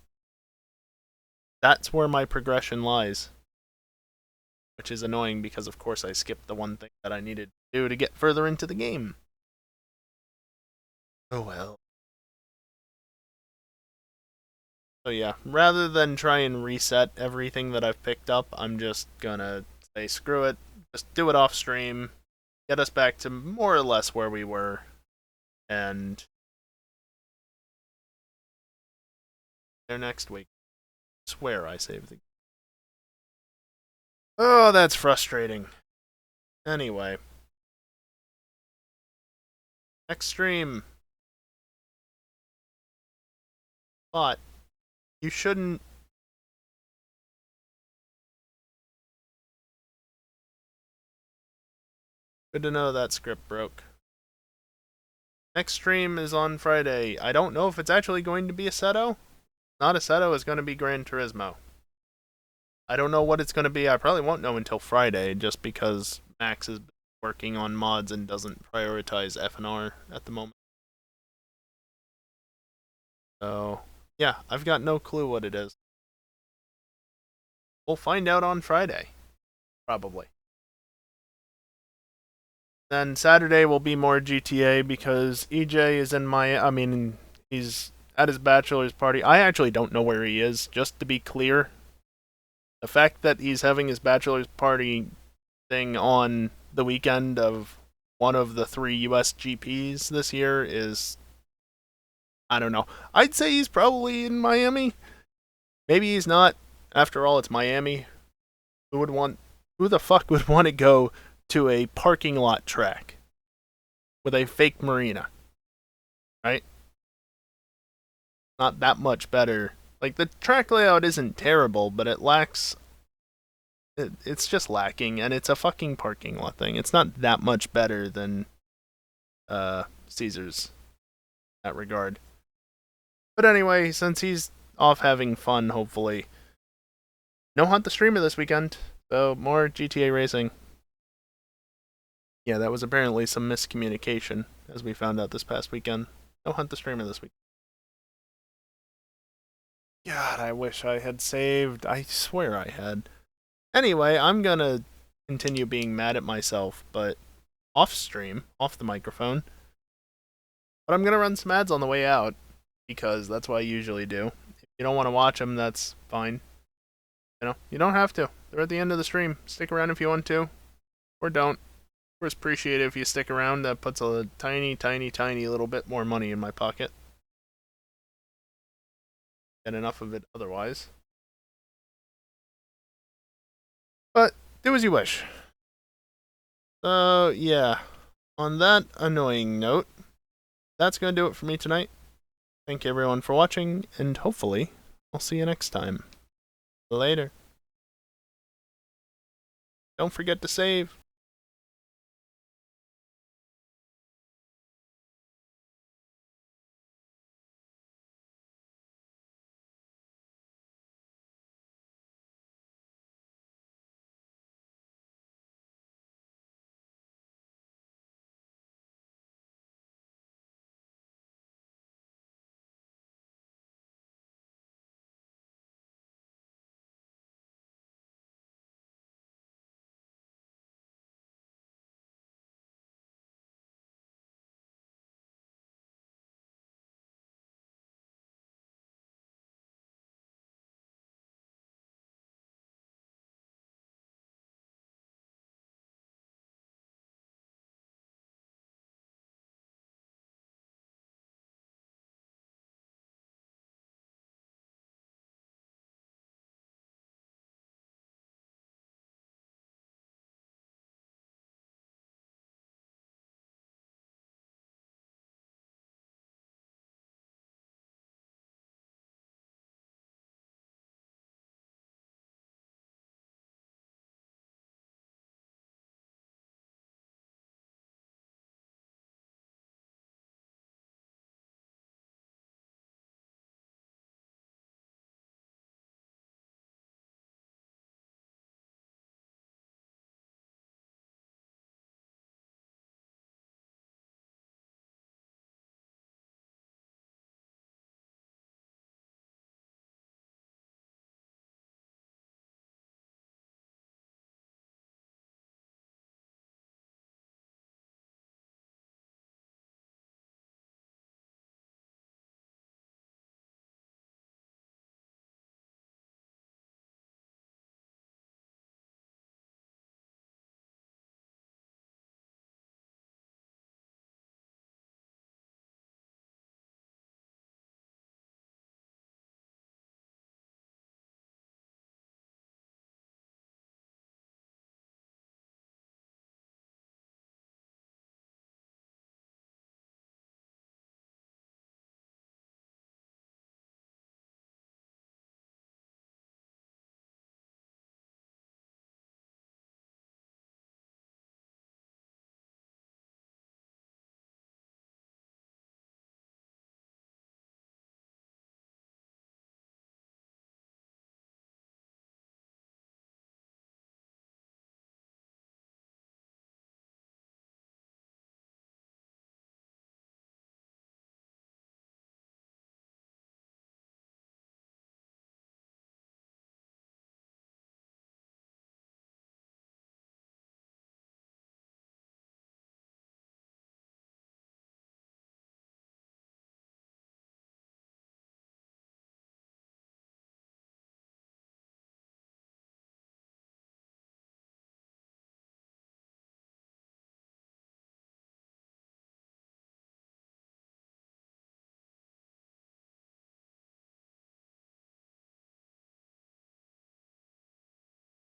S1: That's where my progression lies. Which is annoying because, of course, I skipped the one thing that I needed to do to get further into the game. Oh well. So yeah, rather than try and reset everything that I've picked up, I'm just gonna say screw it, just do it off stream, get us back to more or less where we were, and there next week. I swear I saved the game. Oh, that's frustrating. Anyway. Next stream. But you shouldn't. Good to know that script broke. Next stream is on Friday. I don't know if it's actually going to be a Seto. Not a Seto, it's going to be Gran Turismo. I don't know what it's going to be. I probably won't know until Friday, just because Max is working on mods and doesn't prioritize FNR at the moment. So, yeah, I've got no clue what it is. We'll find out on Friday, probably. Then Saturday will be more GTA because EJ is in he's at his bachelor's party. I actually don't know where he is, just to be clear. The fact that he's having his bachelor's party thing on the weekend of one of the 3 US GPs this year is, I don't know. I'd say he's probably in Miami. Maybe he's not. After all, it's Miami. Who the fuck would want to go to a parking lot track with a fake marina? Right? Not that much better. Like, the track layout isn't terrible, but it lacks. It's just lacking, and it's a fucking parking lot thing. It's not that much better than Caesars in that regard. But anyway, since he's off having fun, hopefully, no Hunt the Streamer this weekend, so more GTA racing. Yeah, that was apparently some miscommunication, as we found out this past weekend. No Hunt the Streamer this week. God, I wish I had saved. I swear I had. Anyway, I'm gonna continue being mad at myself, but off stream, off the microphone. But I'm gonna run some ads on the way out, because that's what I usually do. If you don't want to watch them, that's fine. You don't have to. They're at the end of the stream. Stick around if you want to, or don't. Of course, appreciate it if you stick around. That puts a tiny, tiny, tiny little bit more money in my pocket. Get enough of it otherwise. But do as you wish. So, yeah. On that annoying note, that's going to do it for me tonight. Thank you everyone for watching, and hopefully, I'll see you next time. Later. Don't forget to save.